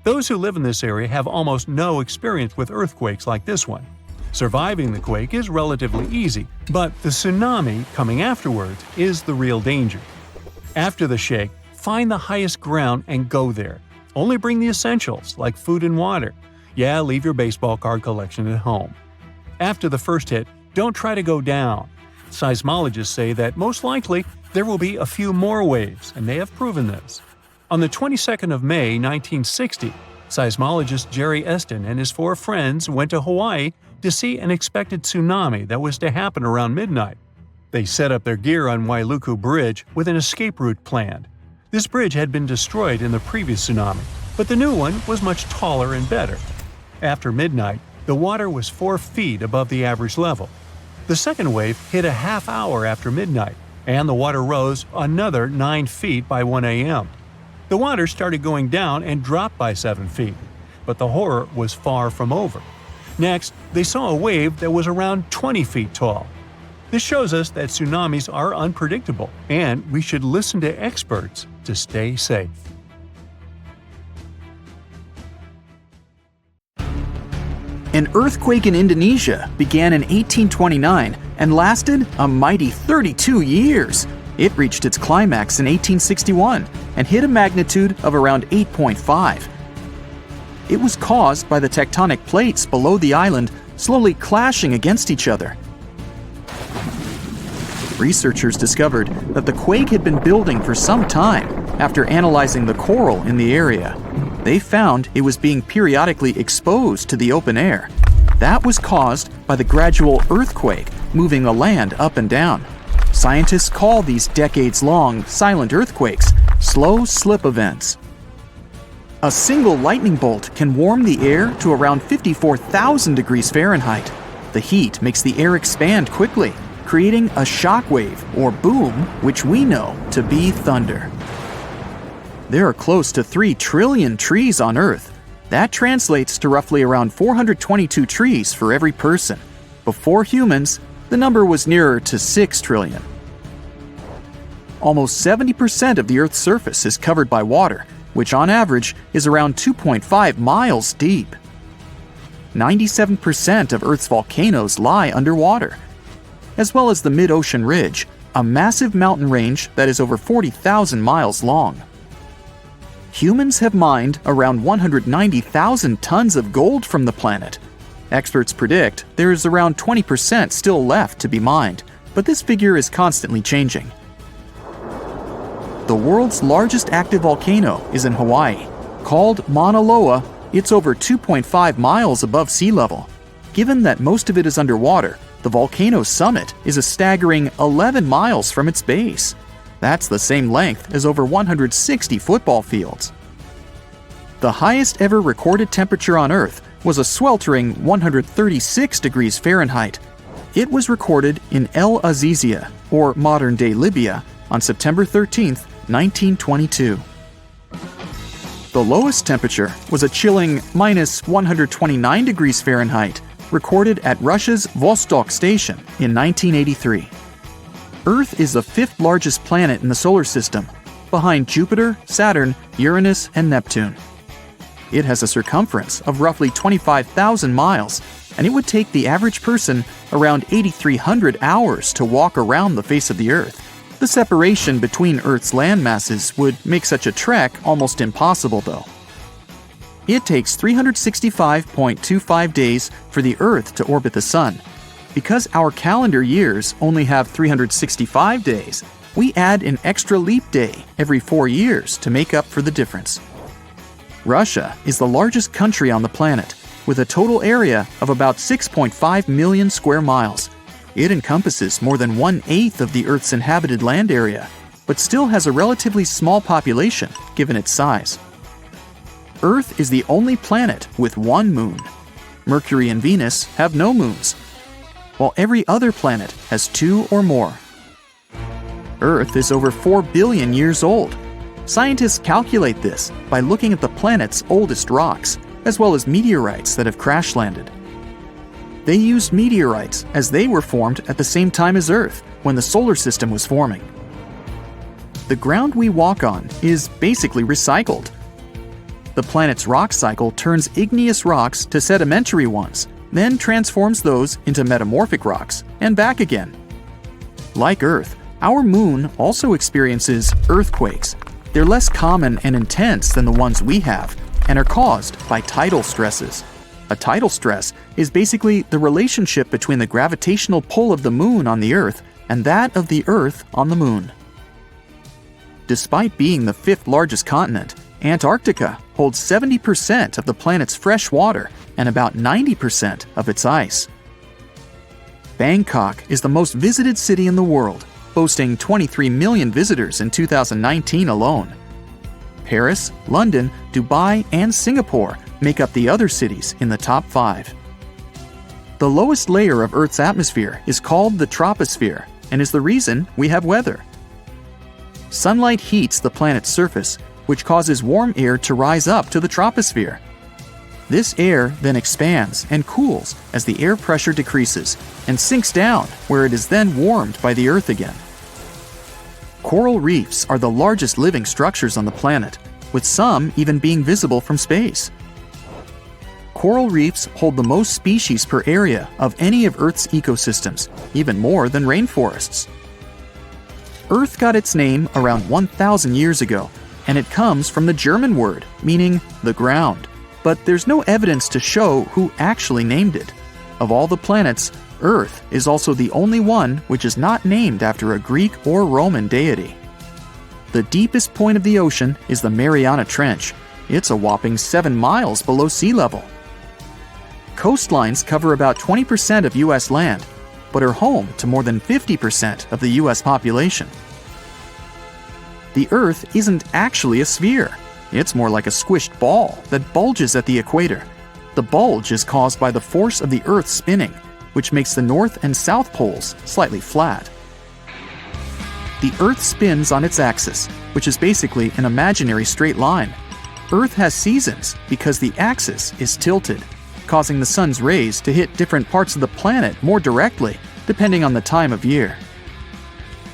Those who live in this area have almost no experience with earthquakes like this one. Surviving the quake is relatively easy, but the tsunami coming afterwards is the real danger. After the shake, find the highest ground and go there. Only bring the essentials, like food and water. Yeah, leave your baseball card collection at home. After the first hit, don't try to go down. Seismologists say that most likely there will be a few more waves, and they have proven this. On the 22nd of May, 1960, seismologist Jerry Eston and his 4 friends went to Hawaii to see an expected tsunami that was to happen around midnight. They set up their gear on Wailuku Bridge with an escape route planned. This bridge had been destroyed in the previous tsunami, but the new one was much taller and better. After midnight, the water was 4 feet above the average level. The second wave hit a half hour after midnight, and the water rose another 9 feet by 1 a.m. The water started going down and dropped by 7 feet, but the horror was far from over. Next, they saw a wave that was around 20 feet tall. This shows us that tsunamis are unpredictable, and we should listen to experts to stay safe. An earthquake in Indonesia began in 1829 and lasted a mighty 32 years. It reached its climax in 1861 and hit a magnitude of around 8.5. It was caused by the tectonic plates below the island slowly clashing against each other. Researchers discovered that the quake had been building for some time after analyzing the coral in the area. They found it was being periodically exposed to the open air. That was caused by the gradual earthquake moving the land up and down. Scientists call these decades-long silent earthquakes slow slip events. A single lightning bolt can warm the air to around 54,000 degrees Fahrenheit. The heat makes the air expand quickly, creating a shock wave or boom, which we know to be thunder. There are close to 3 trillion trees on Earth. That translates to roughly around 422 trees for every person. Before humans, the number was nearer to 6 trillion. Almost 70% of the Earth's surface is covered by water, which on average is around 2.5 miles deep. 97% of Earth's volcanoes lie underwater, as well as the mid-ocean ridge, a massive mountain range that is over 40,000 miles long. Humans have mined around 190,000 tons of gold from the planet. Experts predict there is around 20% still left to be mined, but this figure is constantly changing. The world's largest active volcano is in Hawaii. Called Mauna Loa, it's over 2.5 miles above sea level. Given that most of it is underwater, The volcano's summit is a staggering 11 miles from its base. That's the same length as over 160 football fields. The highest ever recorded temperature on Earth was a sweltering 136 degrees Fahrenheit. It was recorded in El Azizia, or modern-day Libya, on September 13, 1922. The lowest temperature was a chilling minus 129 degrees Fahrenheit, recorded at Russia's Vostok station in 1983. Earth is the fifth largest planet in the solar system, behind Jupiter, Saturn, Uranus, and Neptune. It has a circumference of roughly 25,000 miles, and it would take the average person around 8,300 hours to walk around the face of the Earth. The separation between Earth's land masses would make such a trek almost impossible, though. It takes 365.25 days for the Earth to orbit the Sun. Because our calendar years only have 365 days, we add an extra leap day every 4 years to make up for the difference. Russia is the largest country on the planet, with a total area of about 6.5 million square miles. It encompasses more than 1/8 of the Earth's inhabited land area, but still has a relatively small population given its size. Earth is the only planet with one moon. Mercury and Venus have no moons, while every other planet has 2 or more. Earth is over 4 billion years old. Scientists calculate this by looking at the planet's oldest rocks, as well as meteorites that have crash-landed. They used meteorites as they were formed at the same time as Earth, when the solar system was forming. The ground we walk on is basically recycled. The planet's rock cycle turns igneous rocks to sedimentary ones, then transforms those into metamorphic rocks, and back again. Like Earth, our moon also experiences earthquakes. They're less common and intense than the ones we have, and are caused by tidal stresses. A tidal stress is basically the relationship between the gravitational pull of the moon on the Earth and that of the Earth on the moon. Despite being the fifth largest continent, Antarctica holds 70% of the planet's fresh water and about 90% of its ice. Bangkok is the most visited city in the world, boasting 23 million visitors in 2019 alone. Paris, London, Dubai, and Singapore make up the other cities in the top 5. The lowest layer of Earth's atmosphere is called the troposphere and is the reason we have weather. Sunlight heats the planet's surface, which causes warm air to rise up to the troposphere. This air then expands and cools as the air pressure decreases and sinks down, where it is then warmed by the Earth again. Coral reefs are the largest living structures on the planet, with some even being visible from space. Coral reefs hold the most species per area of any of Earth's ecosystems, even more than rainforests. Earth got its name around 1,000 years ago, and it comes from the German word meaning the ground, but there's no evidence to show who actually named it. Of all the planets, Earth is also the only one which is not named after a Greek or Roman deity. The deepest point of the ocean is the Mariana Trench. It's a whopping 7 miles below sea level. Coastlines cover about 20% of U.S. land, but are home to more than 50% of the U.S. population. The Earth isn't actually a sphere. It's more like a squished ball that bulges at the equator. The bulge is caused by the force of the Earth spinning, which makes the north and south poles slightly flat. The Earth spins on its axis, which is basically an imaginary straight line. Earth has seasons because the axis is tilted, causing the sun's rays to hit different parts of the planet more directly, depending on the time of year.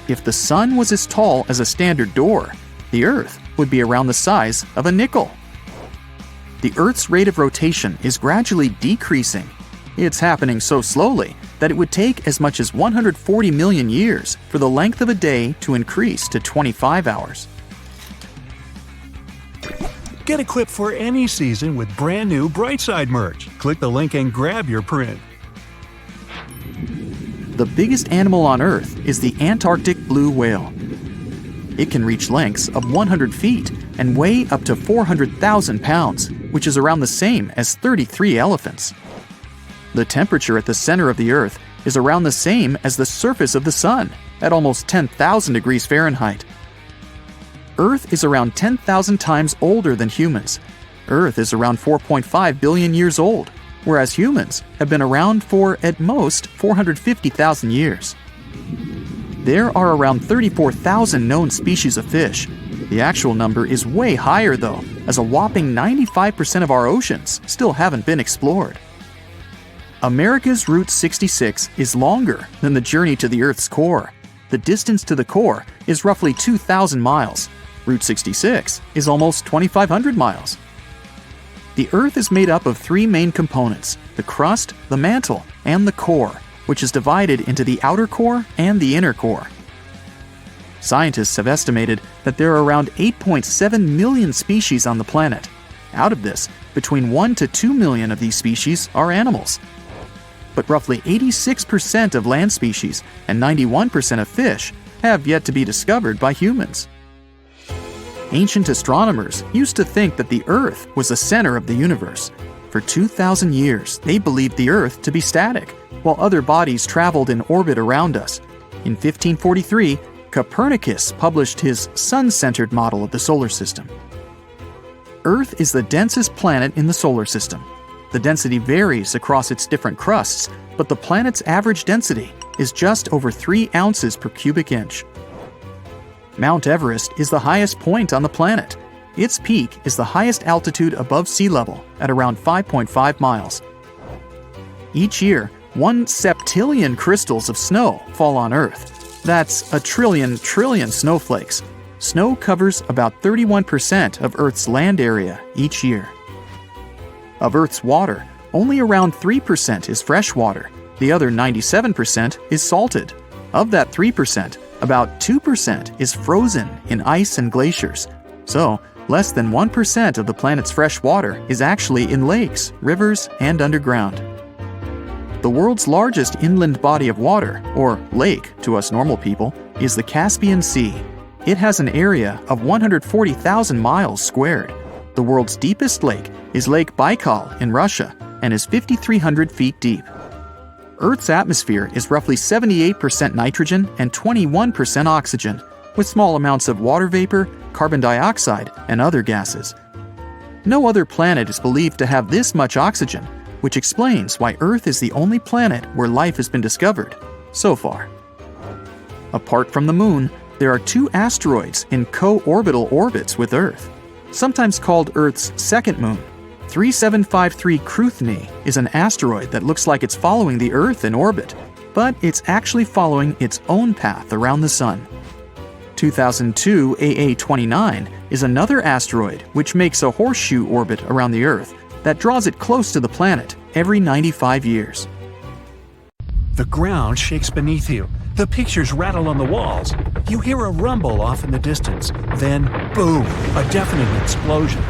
If the sun was as tall as a standard door, the Earth would be around the size of a nickel. The Earth's rate of rotation is gradually decreasing. It's happening so slowly that it would take as much as 140 million years for the length of a day to increase to 25 hours. Get equipped for any season with brand new Brightside merch. Click the link and grab your print. The biggest animal on Earth is the Antarctic blue whale. It can reach lengths of 100 feet and weigh up to 400,000 pounds, which is around the same as 33 elephants. The temperature at the center of the Earth is around the same as the surface of the Sun, at almost 10,000 degrees Fahrenheit. Earth is around 10,000 times older than humans. Earth is around 4.5 billion years old, whereas humans have been around for, at most, 450,000 years. There are around 34,000 known species of fish. The actual number is way higher though, as a whopping 95% of our oceans still haven't been explored. America's Route 66 is longer than the journey to the Earth's core. The distance to the core is roughly 2,000 miles. Route 66 is almost 2,500 miles. The Earth is made up of three main components: the crust, the mantle, and the core, which is divided into the outer core and the inner core. Scientists have estimated that there are around 8.7 million species on the planet. Out of this, between 1 to 2 million of these species are animals. But roughly 86% of land species and 91% of fish have yet to be discovered by humans. Ancient astronomers used to think that the Earth was the center of the universe. For 2,000 years, they believed the Earth to be static, while other bodies traveled in orbit around us. In 1543, Copernicus published his sun-centered model of the solar system. Earth is the densest planet in the solar system. The density varies across its different crusts, but the planet's average density is just over 3 ounces per cubic inch. Mount Everest is the highest point on the planet. Its peak is the highest altitude above sea level at around 5.5 miles. Each year, 1 septillion crystals of snow fall on Earth. That's a trillion snowflakes. Snow covers about 31% of Earth's land area each year. Of Earth's water, only around 3% is fresh water. The other 97% is salted. Of that 3%, about 2% is frozen in ice and glaciers. So, less than 1% of the planet's fresh water is actually in lakes, rivers, and underground. The world's largest inland body of water, or lake to us normal people, is the Caspian Sea. It has an area of 140,000 miles squared. The world's deepest lake is Lake Baikal in Russia and is 5,300 feet deep. Earth's atmosphere is roughly 78% nitrogen and 21% oxygen, with small amounts of water vapor, carbon dioxide, and other gases. No other planet is believed to have this much oxygen, which explains why Earth is the only planet where life has been discovered so far. Apart from the Moon, there are 2 asteroids in co-orbital orbits with Earth, sometimes called Earth's second moon. 3753 Cruithne is an asteroid that looks like it's following the Earth in orbit, but it's actually following its own path around the Sun. 2002 AA29 is another asteroid which makes a horseshoe orbit around the Earth that draws it close to the planet every 95 years. The ground shakes beneath you. The pictures rattle on the walls. You hear a rumble off in the distance. Then, boom, a deafening explosion.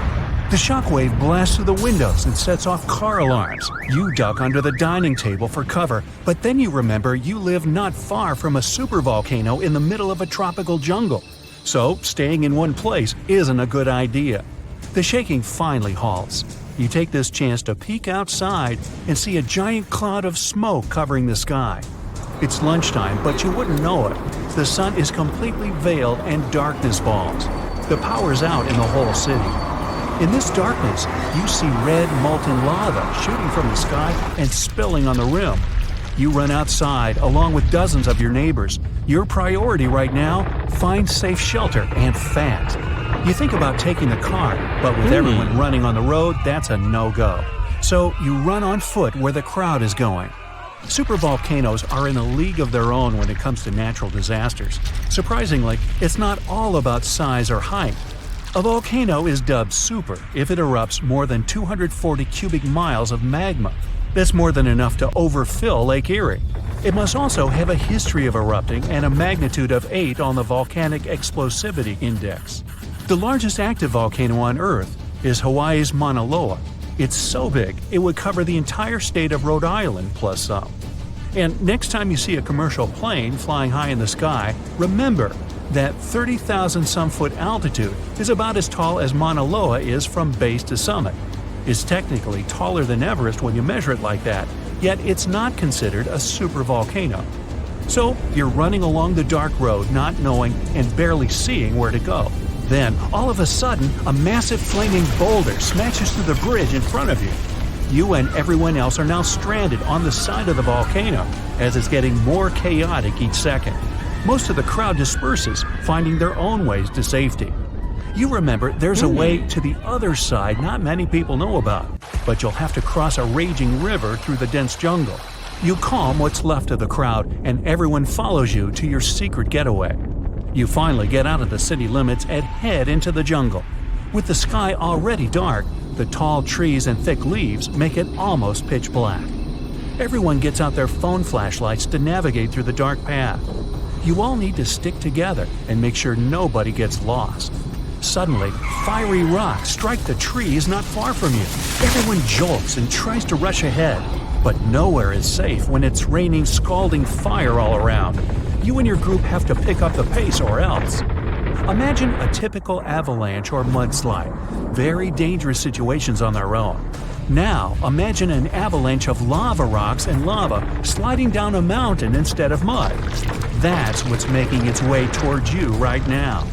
The shockwave blasts through the windows and sets off car alarms. You duck under the dining table for cover, but then you remember you live not far from a supervolcano in the middle of a tropical jungle. So, staying in one place isn't a good idea. The shaking finally halts. You take this chance to peek outside and see a giant cloud of smoke covering the sky. It's lunchtime, but you wouldn't know it. The sun is completely veiled and darkness falls. The power's out in the whole city. In this darkness, you see red molten lava shooting from the sky and spilling on the rim. You run outside along with dozens of your neighbors. Your priority right now, find safe shelter and fast. You think about taking the car, but with everyone running on the road, that's a no-go. So you run on foot where the crowd is going. Supervolcanoes are in a league of their own when it comes to natural disasters. Surprisingly, it's not all about size or height. A volcano is dubbed super if it erupts more than 240 cubic miles of magma. That's more than enough to overfill Lake Erie. It must also have a history of erupting and a magnitude of 8 on the Volcanic Explosivity Index. The largest active volcano on Earth is Hawaii's Mauna Loa. It's so big, it would cover the entire state of Rhode Island plus some. And next time you see a commercial plane flying high in the sky, remember that 30,000-some-foot altitude is about as tall as Mauna Loa is from base to summit. It's technically taller than Everest when you measure it like that, yet it's not considered a supervolcano. So you're running along the dark road not knowing and barely seeing where to go. Then, all of a sudden, a massive flaming boulder smashes through the bridge in front of you. You and everyone else are now stranded on the side of the volcano as it's getting more chaotic each second. Most of the crowd disperses, finding their own ways to safety. You remember there's a way to the other side not many people know about, but you'll have to cross a raging river through the dense jungle. You calm what's left of the crowd, and everyone follows you to your secret getaway. You finally get out of the city limits and head into the jungle. With the sky already dark, the tall trees and thick leaves make it almost pitch black. Everyone gets out their phone flashlights to navigate through the dark path. You all need to stick together and make sure nobody gets lost. Suddenly, fiery rocks strike the trees not far from you. Everyone jolts and tries to rush ahead, but nowhere is safe when it's raining scalding fire all around. You and your group have to pick up the pace or else. Imagine a typical avalanche or mudslide, very dangerous situations on their own. Now, imagine an avalanche of lava rocks and lava sliding down a mountain instead of mud. That's what's making its way towards you right now.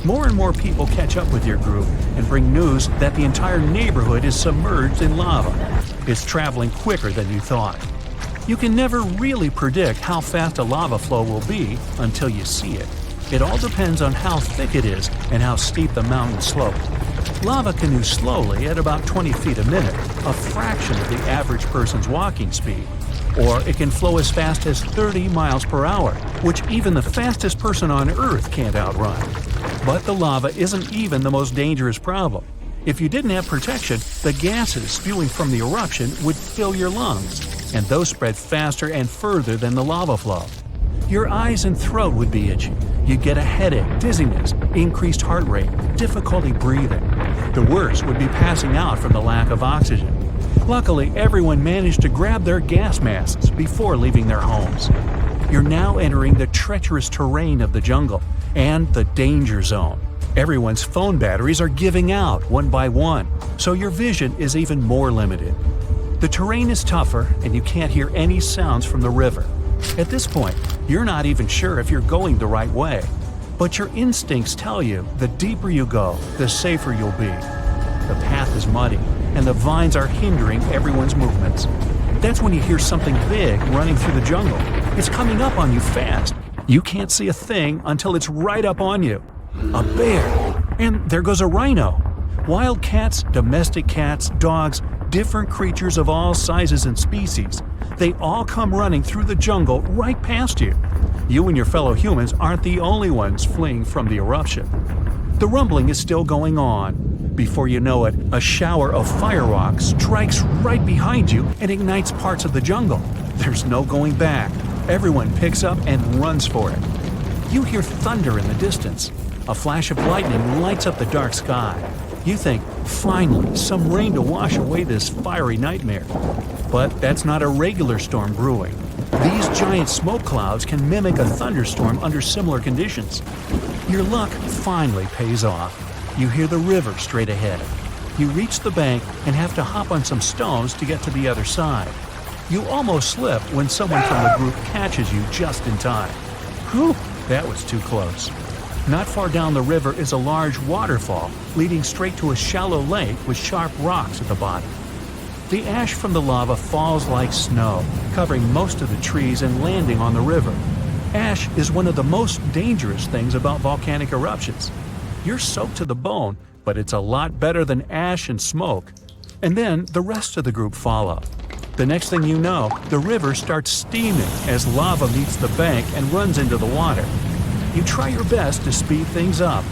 More and more people catch up with your group and bring news that the entire neighborhood is submerged in lava. It's traveling quicker than you thought. You can never really predict how fast a lava flow will be until you see it. It all depends on how thick it is and how steep the mountain slope. Lava can move slowly at about 20 feet a minute, a fraction of the average person's walking speed. Or it can flow as fast as 30 miles per hour, which even the fastest person on Earth can't outrun. But the lava isn't even the most dangerous problem. If you didn't have protection, the gases spewing from the eruption would fill your lungs, and those spread faster and further than the lava flow. Your eyes and throat would be itchy. You'd get a headache, dizziness, increased heart rate, difficulty breathing. The worst would be passing out from the lack of oxygen. Luckily, everyone managed to grab their gas masks before leaving their homes. You're now entering the treacherous terrain of the jungle and the danger zone. Everyone's phone batteries are giving out one by one, so your vision is even more limited. The terrain is tougher and you can't hear any sounds from the river. At this point, you're not even sure if you're going the right way. But your instincts tell you the deeper you go, the safer you'll be. The path is muddy, and the vines are hindering everyone's movements. That's when you hear something big running through the jungle. It's coming up on you fast. You can't see a thing until it's right up on you. A bear! And there goes a rhino. Wild cats, domestic cats, dogs, different creatures of all sizes and species. They all come running through the jungle right past you. You and your fellow humans aren't the only ones fleeing from the eruption. The rumbling is still going on. Before you know it, a shower of fire rocks strikes right behind you and ignites parts of the jungle. There's no going back. Everyone picks up and runs for it. You hear thunder in the distance. A flash of lightning lights up the dark sky. You think, finally, some rain to wash away this fiery nightmare. But that's not a regular storm brewing. These giant smoke clouds can mimic a thunderstorm under similar conditions. Your luck finally pays off. You hear the river straight ahead. You reach the bank and have to hop on some stones to get to the other side. You almost slip when someone from the group catches you just in time. Whew, that was too close. Not far down the river is a large waterfall leading straight to a shallow lake with sharp rocks at the bottom. The ash from the lava falls like snow, covering most of the trees and landing on the river. Ash is one of the most dangerous things about volcanic eruptions. You're soaked to the bone, but it's a lot better than ash and smoke. And then the rest of the group follow. The next thing you know, the river starts steaming as lava meets the bank and runs into the water. You try your best to speed things up.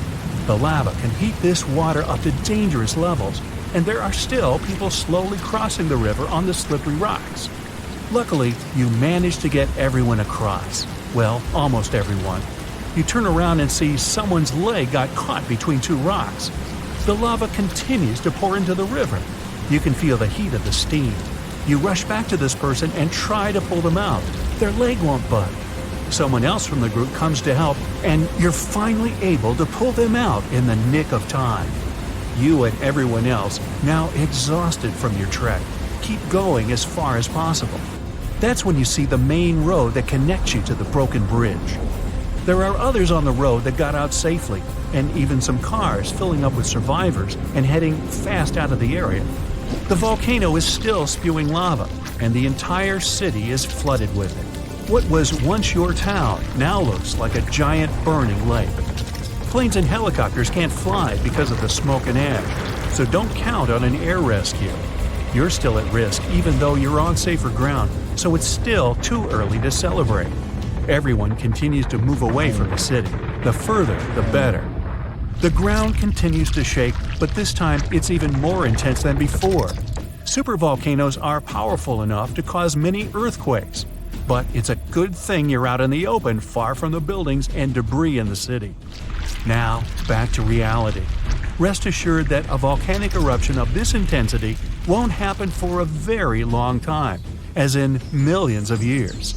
The lava can heat this water up to dangerous levels, and there are still people slowly crossing the river on the slippery rocks. Luckily, you manage to get everyone across. Well, almost everyone. You turn around and see someone's leg got caught between two rocks. The lava continues to pour into the river. You can feel the heat of the steam. You rush back to this person and try to pull them out. Their leg won't budge. Someone else from the group comes to help, and you're finally able to pull them out in the nick of time. You and everyone else, now exhausted from your trek, keep going as far as possible. That's when you see the main road that connects you to the broken bridge. There are others on the road that got out safely, and even some cars filling up with survivors and heading fast out of the area. The volcano is still spewing lava, and the entire city is flooded with it. What was once your town now looks like a giant burning lake. Planes and helicopters can't fly because of the smoke and ash, so don't count on an air rescue. You're still at risk even though you're on safer ground, so it's still too early to celebrate. Everyone continues to move away from the city. The further, the better. The ground continues to shake, but this time it's even more intense than before. Supervolcanoes are powerful enough to cause many earthquakes, but it's a good thing you're out in the open, far from the buildings and debris in the city. Now, back to reality. Rest assured that a volcanic eruption of this intensity won't happen for a very long time, as in millions of years.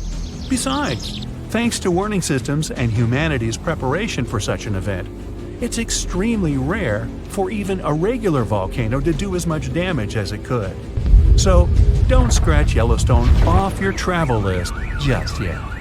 Besides, thanks to warning systems and humanity's preparation for such an event, it's extremely rare for even a regular volcano to do as much damage as it could. So, don't scratch Yellowstone off your travel list just yet.